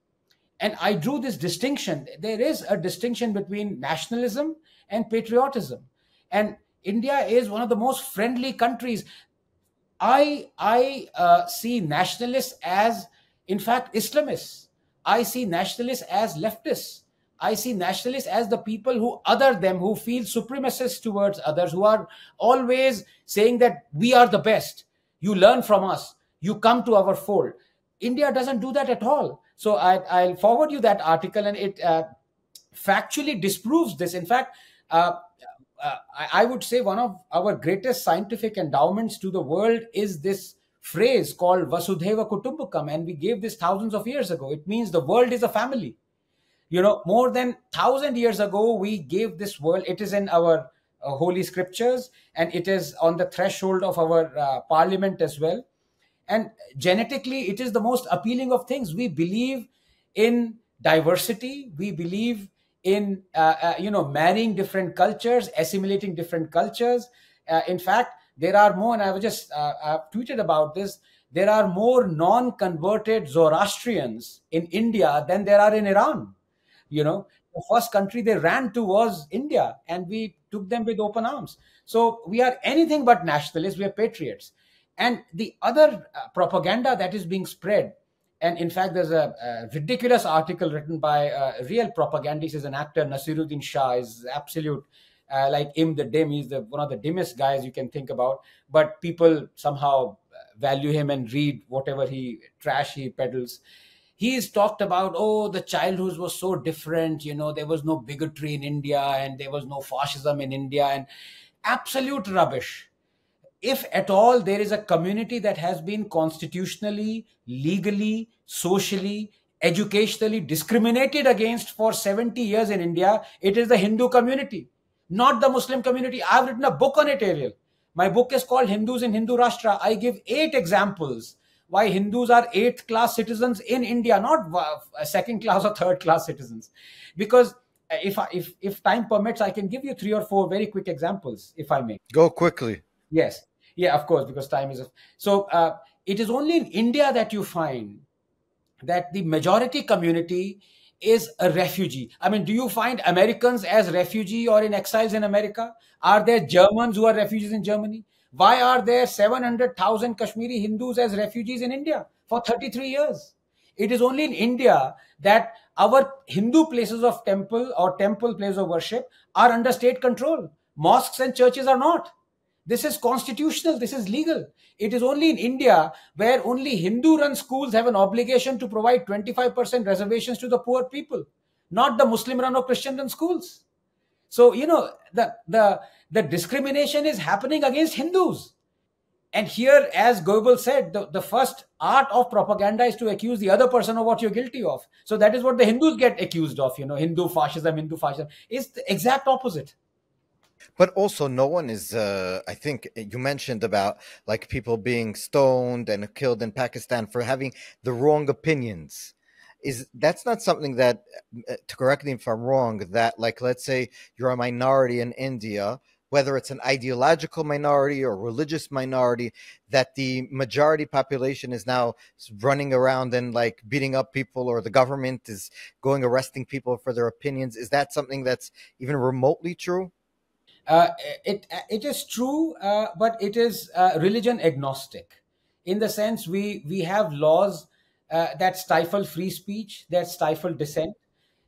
And I drew this distinction. There is a distinction between nationalism and patriotism. And India is one of the most friendly countries. I see nationalists as, in fact, Islamists. I see nationalists as leftists. I see nationalists as the people who other them, who feel supremacist towards others, who are always saying that we are the best. You learn from us. You come to our fold. India doesn't do that at all. So I'll forward you that article, and it factually disproves this. In fact, I would say one of our greatest scientific endowments to the world is this phrase called Vasudhaiva Kutumbakam, and we gave this thousands of years ago. It means the world is a family. More than 1,000 years ago, we gave this world. It is in our holy scriptures, and it is on the threshold of our parliament as well. And genetically, it is the most appealing of things. We believe in diversity. We believe in marrying different cultures, assimilating different cultures. In fact, there are more, and I've tweeted about this. There are more non-converted Zoroastrians in India than there are in Iran. The first country they ran to was India, and we took them with open arms. So we are anything but nationalists. We are patriots. And the other propaganda that is being spread, and in fact, there's a ridiculous article written by a real propagandist, is an actor, Nasiruddin Shah, is absolute, like Im the Dim. He's one of the dimmest guys you can think about. But people somehow value him and read whatever trash he peddles. He's talked about, oh, the childhood was so different. There was no bigotry in India, and there was no fascism in India, and absolute rubbish. If at all there is a community that has been constitutionally, legally, socially, educationally discriminated against for 70 years in India, it is the Hindu community, not the Muslim community. I've written a book on it, Ariel. My book is called Hindus in Hindu Rashtra. I give 8 examples why Hindus are 8th class citizens in India, not 2nd class or 3rd class citizens. Because if time permits, I can give you 3 or 4 very quick examples, if I may. Go quickly. Yes. Yeah, of course, because time is... So it is only in India that you find that the majority community is a refugee. I mean, do you find Americans as refugee or in exiles in America? Are there Germans who are refugees in Germany? Why are there 700,000 Kashmiri Hindus as refugees in India for 33 years? It is only in India that our Hindu places of temple or temple places of worship are under state control. Mosques and churches are not. This is constitutional. This is legal. It is only in India where only Hindu run schools have an obligation to provide 25% reservations to the poor people, not the Muslim run or Christian run schools. So, the discrimination is happening against Hindus. And here, as Goebbels said, the first art of propaganda is to accuse the other person of what you're guilty of. So that is what the Hindus get accused of, Hindu fascism. Hindu fascism is the exact opposite. But also, no one is. I think you mentioned about like people being stoned and killed in Pakistan for having the wrong opinions. Is that's not something that, to correct me if I'm wrong, that like let's say you're a minority in India, whether it's an ideological minority or religious minority, that the majority population is now running around and like beating up people, or the government is going arresting people for their opinions. Is that something that's even remotely true? Uh, it is true, but it is religion agnostic, in the sense we have laws that stifle free speech, that stifle dissent,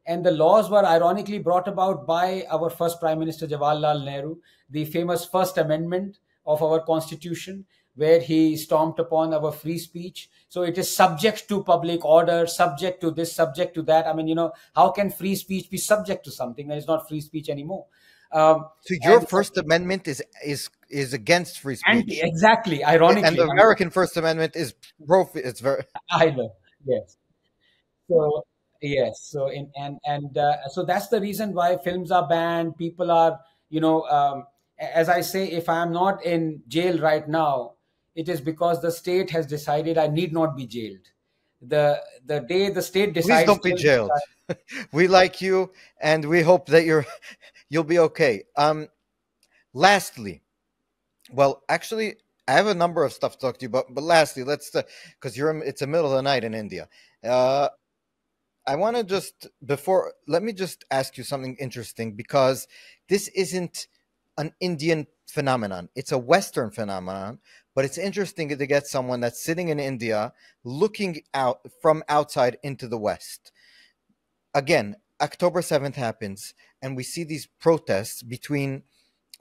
and the laws were ironically brought about by our first Prime Minister Jawaharlal Nehru, the famous First Amendment of our Constitution, where he stomped upon our free speech. So it is subject to public order, subject to this, subject to that. I mean, how can free speech be subject to something that is not free speech anymore? So your And First Amendment is against free anti, speech, exactly, and ironically, the American First Amendment is pro. It's very I know, yes. So yes, so in and so that's the reason why films are banned. People are, as I say, if I am not in jail right now, it is because the state has decided I need not be jailed. The day the state please decides don't be jail, jailed. We like you, and we hope that you'll be okay. Lastly, well, actually, I have a number of stuff to talk to you, but lastly, let's because it's the middle of the night in India. Uh, I want to just before let me just ask you something interesting, because this isn't an Indian phenomenon; it's a Western phenomenon. But it's interesting to get someone that's sitting in India looking out from outside into the West. Again, October 7th happens, and we see these protests between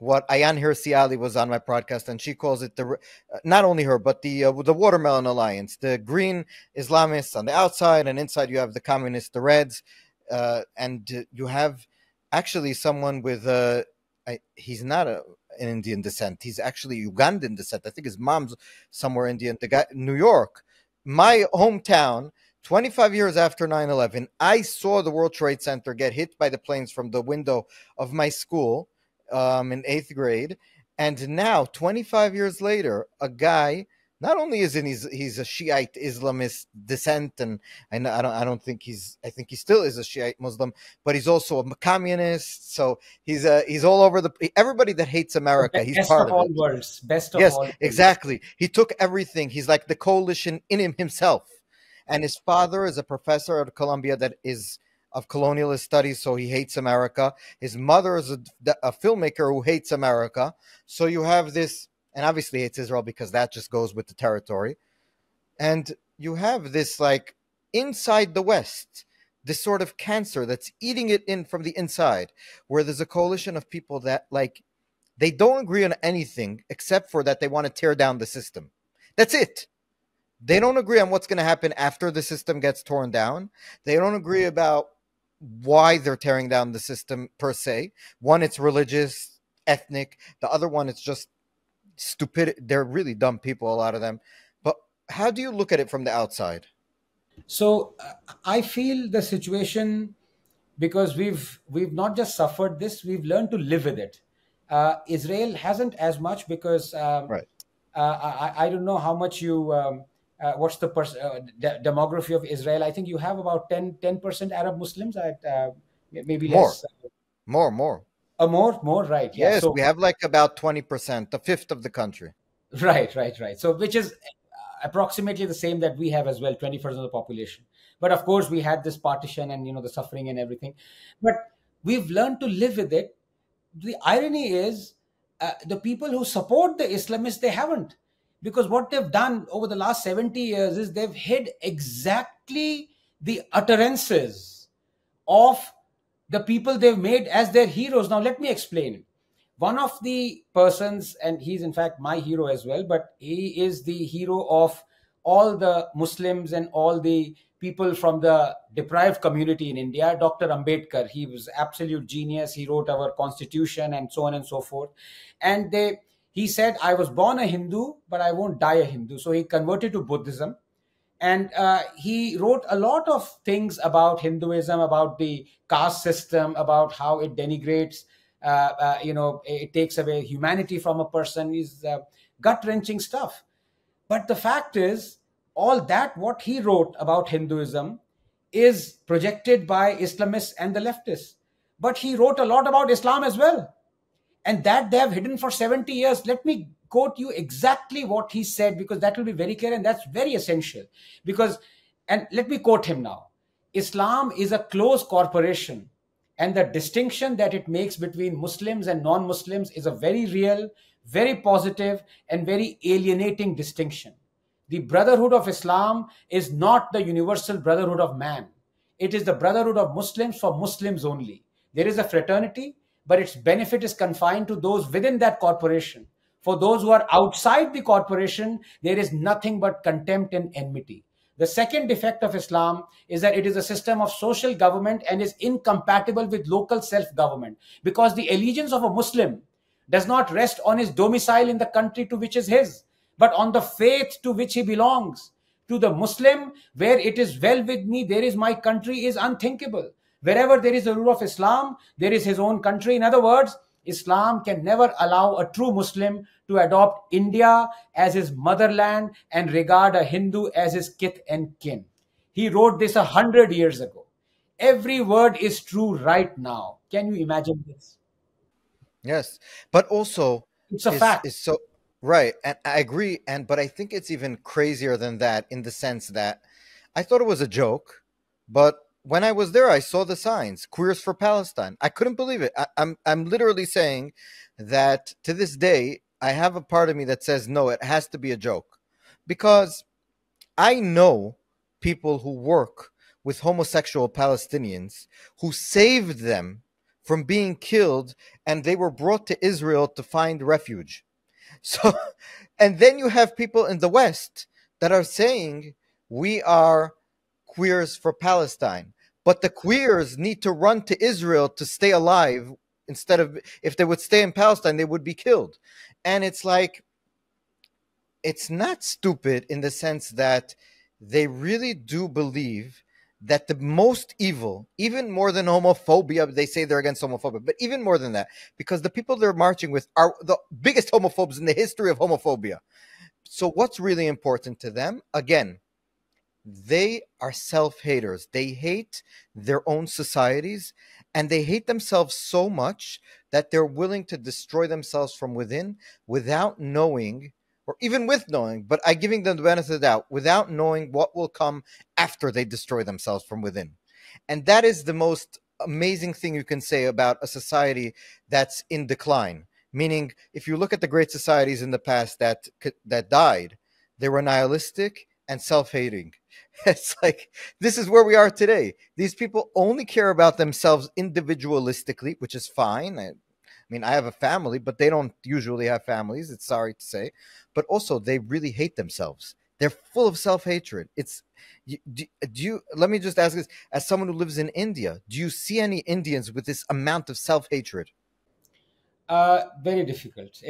what Ayan Hirsi Ali was on my podcast, and she calls it not only her, but the Watermelon Alliance, the green Islamists on the outside, and inside you have the communists, the Reds, and you have actually someone with he's not an Indian descent, he's actually Ugandan descent. I think his mom's somewhere Indian. The guy, New York, my hometown. 25 years after 9/11, I saw the World Trade Center get hit by the planes from the window of my school in eighth grade. And now, 25 years later, a guy not only is he's a Shiite Islamist descent, and I don't think I think he still is a Shiite Muslim, but he's also a communist. So he's all over everybody that hates America. He's best part of of all it. worlds, best of Yes, all worlds. exactly. He took everything. He's like the coalition in himself. And his father is a professor at Columbia that is of colonialist studies, so he hates America. His mother is a filmmaker who hates America. So you have this, and obviously hates Israel because that just goes with the territory. And you have this like inside the West, this sort of cancer that's eating it in from the inside, where there's a coalition of people that like they don't agree on anything except for that they want to tear down the system. That's it. They don't agree on what's going to happen after the system gets torn down. They don't agree about why they're tearing down the system per se. One, it's religious, ethnic. The other one, it's just stupid. They're really dumb people, a lot of them. But how do you look at it from the outside? So I feel the situation, because we've not just suffered this, we've learned to live with it. Israel hasn't as much, because Right. I don't know how much you what's the demography of Israel. I think you have about 10% Arab Muslims, at maybe More. less. More. More, right? Yeah. Yes, So we have like about 20%, a fifth of the country. right. So which is approximately the same that we have as well, 20% of the population. But of course, we had this partition and the suffering and everything. But we've learned to live with it. The irony is, the people who support the Islamists, they haven't. Because what they've done over the last 70 years is they've hid exactly the utterances of the people they've made as their heroes. Now, let me explain. One of the persons, and he's in fact my hero as well, but he is the hero of all the Muslims and all the people from the deprived community in India, Dr. Ambedkar. He was absolute genius. He wrote our constitution and so on and so forth. And he said, I was born a Hindu, but I won't die a Hindu. So he converted to Buddhism. And he wrote a lot of things about Hinduism, about the caste system, about how it denigrates, it takes away humanity from a person. Is gut-wrenching stuff. But the fact is, all that what he wrote about Hinduism is projected by Islamists and the leftists. But he wrote a lot about Islam as well. And that they have hidden for 70 years. Let me quote you exactly what he said, because that will be very clear and that's very essential. And let me quote him now. Islam is a close corporation, and the distinction that it makes between Muslims and non-Muslims is a very real, very positive, and very alienating distinction. The brotherhood of Islam is not the universal brotherhood of man. It is the brotherhood of Muslims for Muslims only. There is a fraternity, but its benefit is confined to those within that corporation. For those who are outside the corporation, there is nothing but contempt and enmity. The second defect of Islam is that it is a system of social government and is incompatible with local self-government, because the allegiance of a Muslim does not rest on his domicile in the country to which is his, but on the faith to which he belongs. To the Muslim, where it is well with me, there is my country, is unthinkable. Wherever there is a rule of Islam, there is his own country. In other words, Islam can never allow a true Muslim to adopt India as his motherland and regard a Hindu as his kith and kin. He wrote this 100 years ago. Every word is true right now. Can you imagine this? Yes, but also It's a fact. is so right, and I agree. But I think it's even crazier than that, in the sense that I thought it was a joke, but when I was there, I saw the signs, "Queers for Palestine." I couldn't believe it. I'm literally saying that to this day, I have a part of me that says no, it has to be a joke, because I know people who work with homosexual Palestinians who saved them from being killed, and they were brought to Israel to find refuge. So, and then you have people in the West that are saying we are queers for Palestine, but the queers need to run to Israel to stay alive. Instead of, if they would stay in Palestine, they would be killed. And it's like, it's not stupid in the sense that they really do believe that the most evil, even more than homophobia, they say they're against homophobia, but even more than that, because the people they're marching with are the biggest homophobes in the history of homophobia. So what's really important to them? Again, they are self-haters. They hate their own societies, and they hate themselves so much that they're willing to destroy themselves from within without knowing, or even with knowing, but I giving them the benefit of the doubt, without knowing what will come after they destroy themselves from within. And that is the most amazing thing you can say about a society that's in decline. Meaning, if you look at the great societies in the past that died, they were nihilistic and self-hating. It's like, this is where we are today. These people only care about themselves individualistically, which is fine. I mean, I have a family, but they don't usually have families. It's sorry to say, but also they really hate themselves. They're full of self-hatred. Do you, let me just ask this, as someone who lives in India, do you see any Indians with this amount of self-hatred? Very difficult.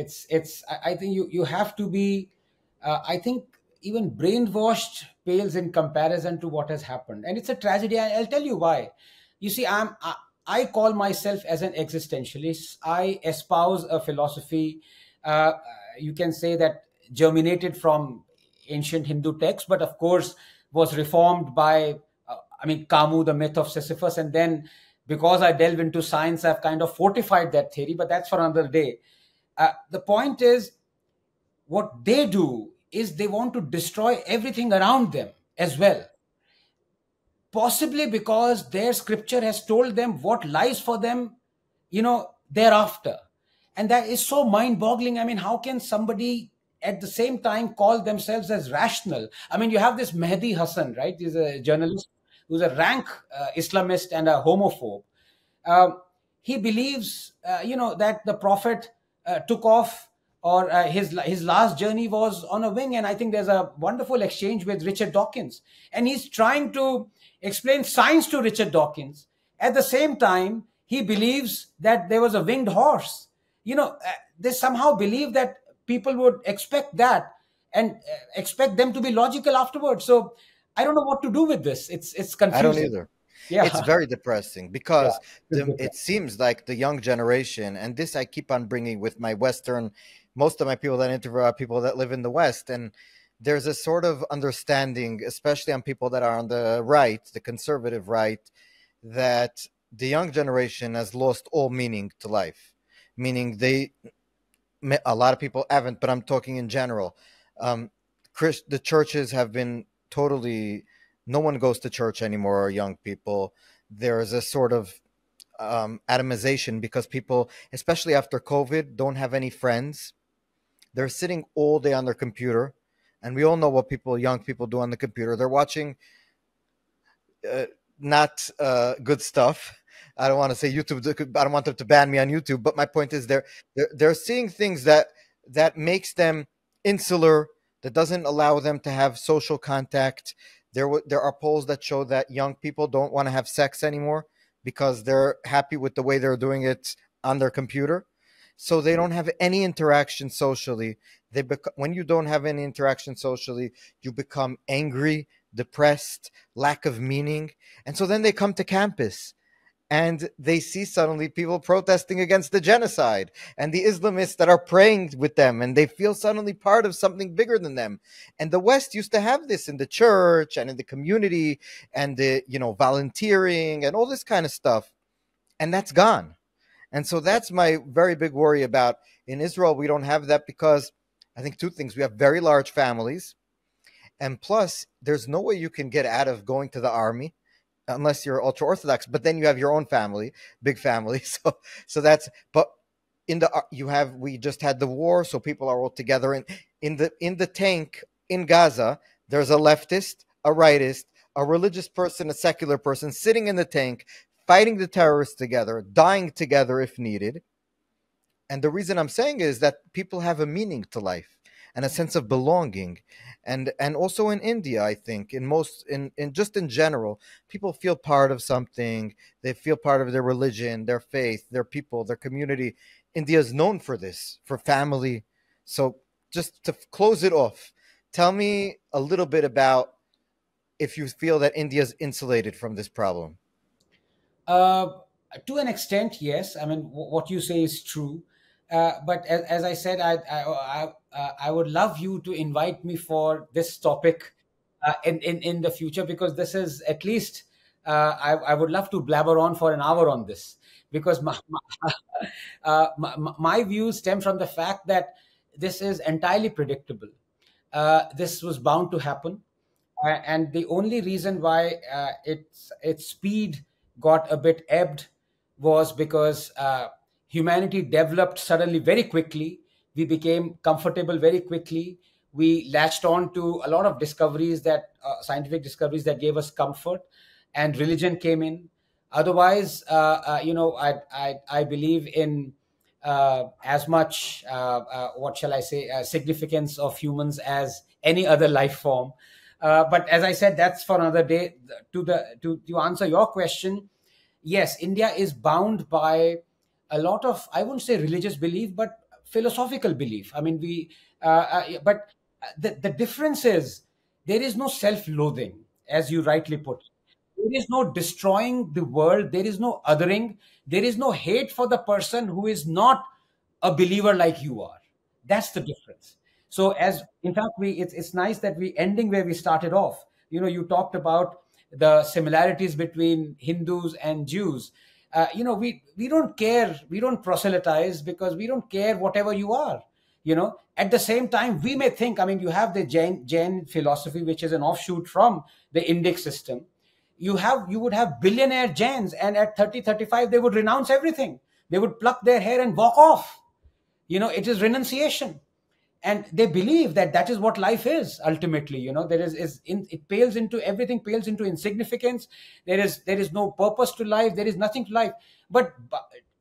I think you have to be, I think even brainwashed pales in comparison to what has happened. And it's a tragedy. I'll tell you why. You see, I call myself as an existentialist. I espouse a philosophy, you can say that germinated from ancient Hindu texts, but of course was reformed by, Camus, the myth of Sisyphus. And then because I delve into science, I've kind of fortified that theory, but that's for another day. The point is, what they do is they want to destroy everything around them as well. Possibly because their scripture has told them what lies for them, thereafter. And that is so mind boggling. I mean, how can somebody at the same time call themselves as rational? I mean, you have this Mehdi Hassan, right? He's a journalist who's a rank Islamist and a homophobe. Um, he believes, that the Prophet took off, or his last journey was on a wing. And I think there's a wonderful exchange with Richard Dawkins, and he's trying to explain science to Richard Dawkins. At the same time, he believes that there was a winged horse. They somehow believe that people would expect that, and expect them to be logical afterwards. So I don't know what to do with this. It's I don't confusing. either. Yeah. It's very depressing Yeah. because it seems like the young generation, and this I keep on bringing with my Western, most of my people that I interview are people that live in the West. And there's a sort of understanding, especially on people that are on the right, the conservative right, that the young generation has lost all meaning to life. Meaning a lot of people haven't, but I'm talking in general. Um, the churches have been totally, no one goes to church anymore, young people. There's a sort of atomization because people, especially after COVID, don't have any friends. They're sitting all day on their computer. And we all know what young people do on the computer. They're watching not good stuff. I don't want to say YouTube. I don't want them to ban me on YouTube. But my point is, they're seeing things that makes them insular, that doesn't allow them to have social contact. There are polls that show that young people don't want to have sex anymore because they're happy with the way they're doing it on their computer. So they don't have any interaction socially. When you don't have any interaction socially, you become angry, depressed, lack of meaning. And so then they come to campus and they see suddenly people protesting against the genocide and the Islamists that are praying with them, and they feel suddenly part of something bigger than them. And the West used to have this in the church and in the community and the, volunteering and all this kind of stuff. And that's gone. And so that's my very big worry about in Israel. We don't have that because I think two things. We have very large families. And plus, there's no way you can get out of going to the army unless you're ultra orthodox. But then you have your own family, big family. So that's. But we just had the war, so people are all together. And in the tank in Gaza, there's a leftist, a rightist, a religious person, a secular person sitting in the tank, fighting the terrorists together, dying together if needed. And the reason I'm saying is that people have a meaning to life and a sense of belonging. And also in India, I think, in just in general, people feel part of something. They feel part of their religion, their faith, their people, their community. India is known for this, for family. So just to close it off, tell me a little bit about if you feel that India is insulated from this problem. To an extent, yes. I mean, what you say is true. But as I said, I would love you to invite me for this topic in the future, because this is at least I would love to blabber on for an hour on this, because my views stem from the fact that this is entirely predictable. This was bound to happen. And the only reason why its speed got a bit ebbed was because humanity developed suddenly very quickly. We became comfortable very quickly. We latched on to a lot of discoveries, that scientific discoveries that gave us comfort, and religion came in. Otherwise, I believe in as much what shall I say, significance of humans as any other life form. But as I said, that's for another day. To answer your question, yes, India is bound by a lot of, I wouldn't say religious belief, but philosophical belief. I mean, but the difference is there is no self-loathing, as you rightly put. There is no destroying the world. There is no othering. There is no hate for the person who is not a believer like you are. That's the difference. So, as in fact, it's nice that we ending where we started off. You talked about the similarities between Hindus and Jews. We don't care. We don't proselytize because we don't care whatever you are. At the same time, we may think. I mean, you have the Jain philosophy, which is an offshoot from the Indic system. You would have billionaire Jains, and at 30, 35, they would renounce everything. They would pluck their hair and walk off. It is renunciation. And they believe that that is what life is ultimately. There it pales into everything, pales into insignificance. There is no purpose to life, there is nothing to life. But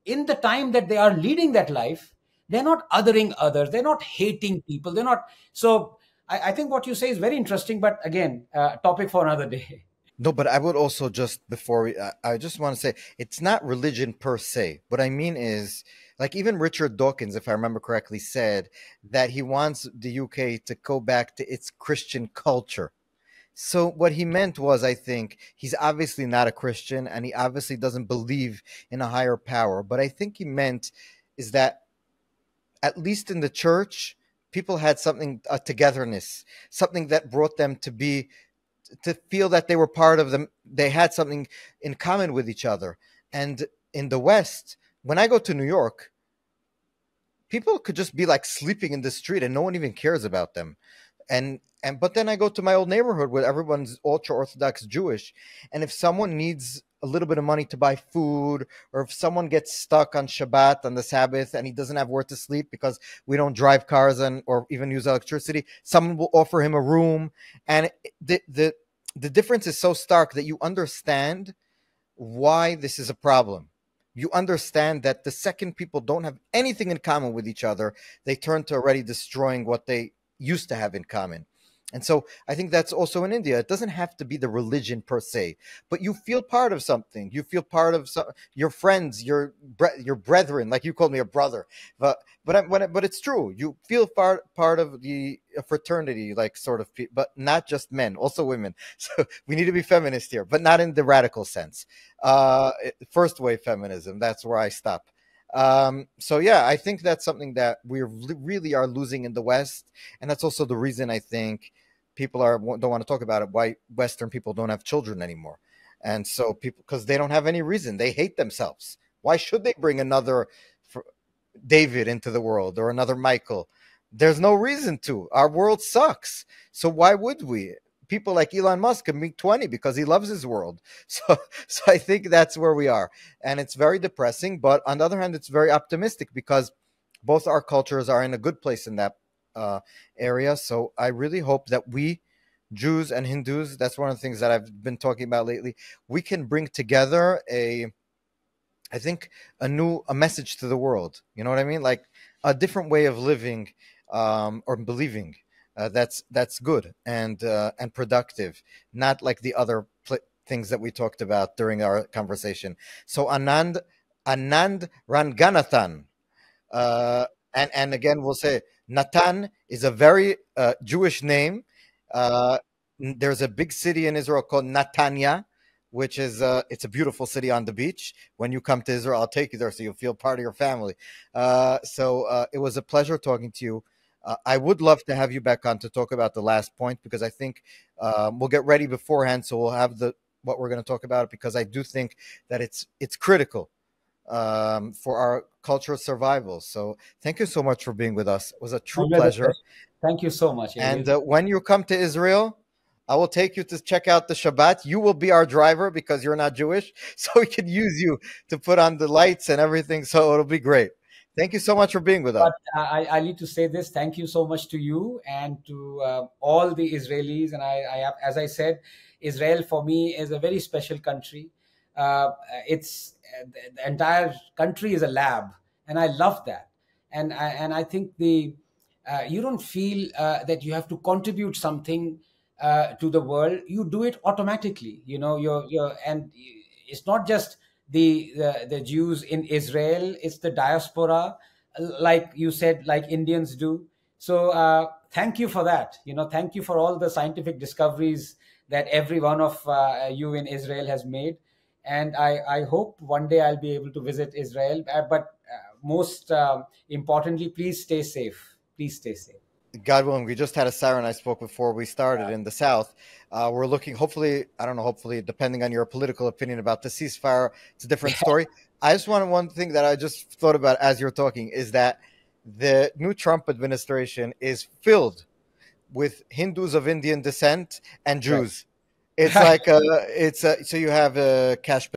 in the time that they are leading that life, they're not othering others, they're not hating people, they're not. So I think what you say is very interesting, but again, topic for another day. No, but I would also just before I just want to say it's not religion per se. What I mean is, like even Richard Dawkins, if I remember correctly, said that he wants the UK to go back to its Christian culture. So what he meant was, I think he's obviously not a Christian, and he obviously doesn't believe in a higher power. But I think he meant is that at least in the church, people had something, a togetherness, something that brought them to feel that they were part of them. They had something in common with each other. And in the West, when I go to New York, people could just be like sleeping in the street and no one even cares about them. And but then I go to my old neighborhood where everyone's ultra orthodox Jewish, and if someone needs a little bit of money to buy food, or if someone gets stuck on Shabbat on the Sabbath and he doesn't have where to sleep because we don't drive cars or even use electricity, someone will offer him a room. And the difference is so stark that you understand why this is a problem. You understand that the second people don't have anything in common with each other, they turn to already destroying what they used to have in common. And so I think that's also in India. It doesn't have to be the religion per se, but you feel part of something. You feel part of your friends, your brethren, like you called me a brother. But it's true. You feel part of the fraternity, like sort of, but not just men, also women. So we need to be feminist here, but not in the radical sense. First wave feminism. That's where I stop. So yeah, I think that's something that we really are losing in the West, and that's also the reason I think people don't want to talk about it. Why Western people don't have children anymore, and so people, because they don't have any reason, they hate themselves. Why should they bring another David into the world or another Michael? There's no reason to. Our world sucks, so why would we? People like Elon Musk can meet 20 because he loves his world. So I think that's where we are. And it's very depressing. But on the other hand, it's very optimistic because both our cultures are in a good place in that area. So I really hope that we, Jews and Hindus, that's one of the things that I've been talking about lately, we can bring together I think a message to the world. You know what I mean? Like a different way of living or believing. That's good and productive, not like the other things that we talked about during our conversation. So Anand Ranganathan, uh, and again we'll say Natan is a very Jewish name. Uh, there's a big city in Israel called Natanya, which is it's a beautiful city on the beach. When you come to Israel, I'll take you there so you'll feel part of your family. So it was a pleasure talking to you. I would love to have you back on to talk about the last point because I think we'll get ready beforehand, so we'll have what we're going to talk about because I do think that it's critical for our cultural survival. So thank you so much for being with us. It was a true pleasure. Thank you so much, Ariel. Ariel. And when you come to Israel, I will take you to check out the Shabbat. You will be our driver because you're not Jewish, so we can use you to put on the lights and everything. So it'll be great. Thank you so much for being with us. But I need to say this. Thank you so much to you and to all the Israelis. And as I said, Israel for me is a very special country. It's the entire country is a lab, and I love that. And I think you don't feel that you have to contribute something to the world. You do it automatically. And it's not just the Jews in Israel, it's the diaspora, like you said, like Indians do. So thank you for that. Thank you for all the scientific discoveries that every one of you in Israel has made. And I hope one day I'll be able to visit Israel. But most importantly, please stay safe. Please stay safe. God willing, we just had a siren. I spoke before we started in the South. We're looking, hopefully, I don't know, hopefully, depending on your political opinion about the ceasefire, it's a different story. I just want one thing that I just thought about as you're talking is that the new Trump administration is filled with Hindus of Indian descent and Jews. Right. It's like, so you have Cash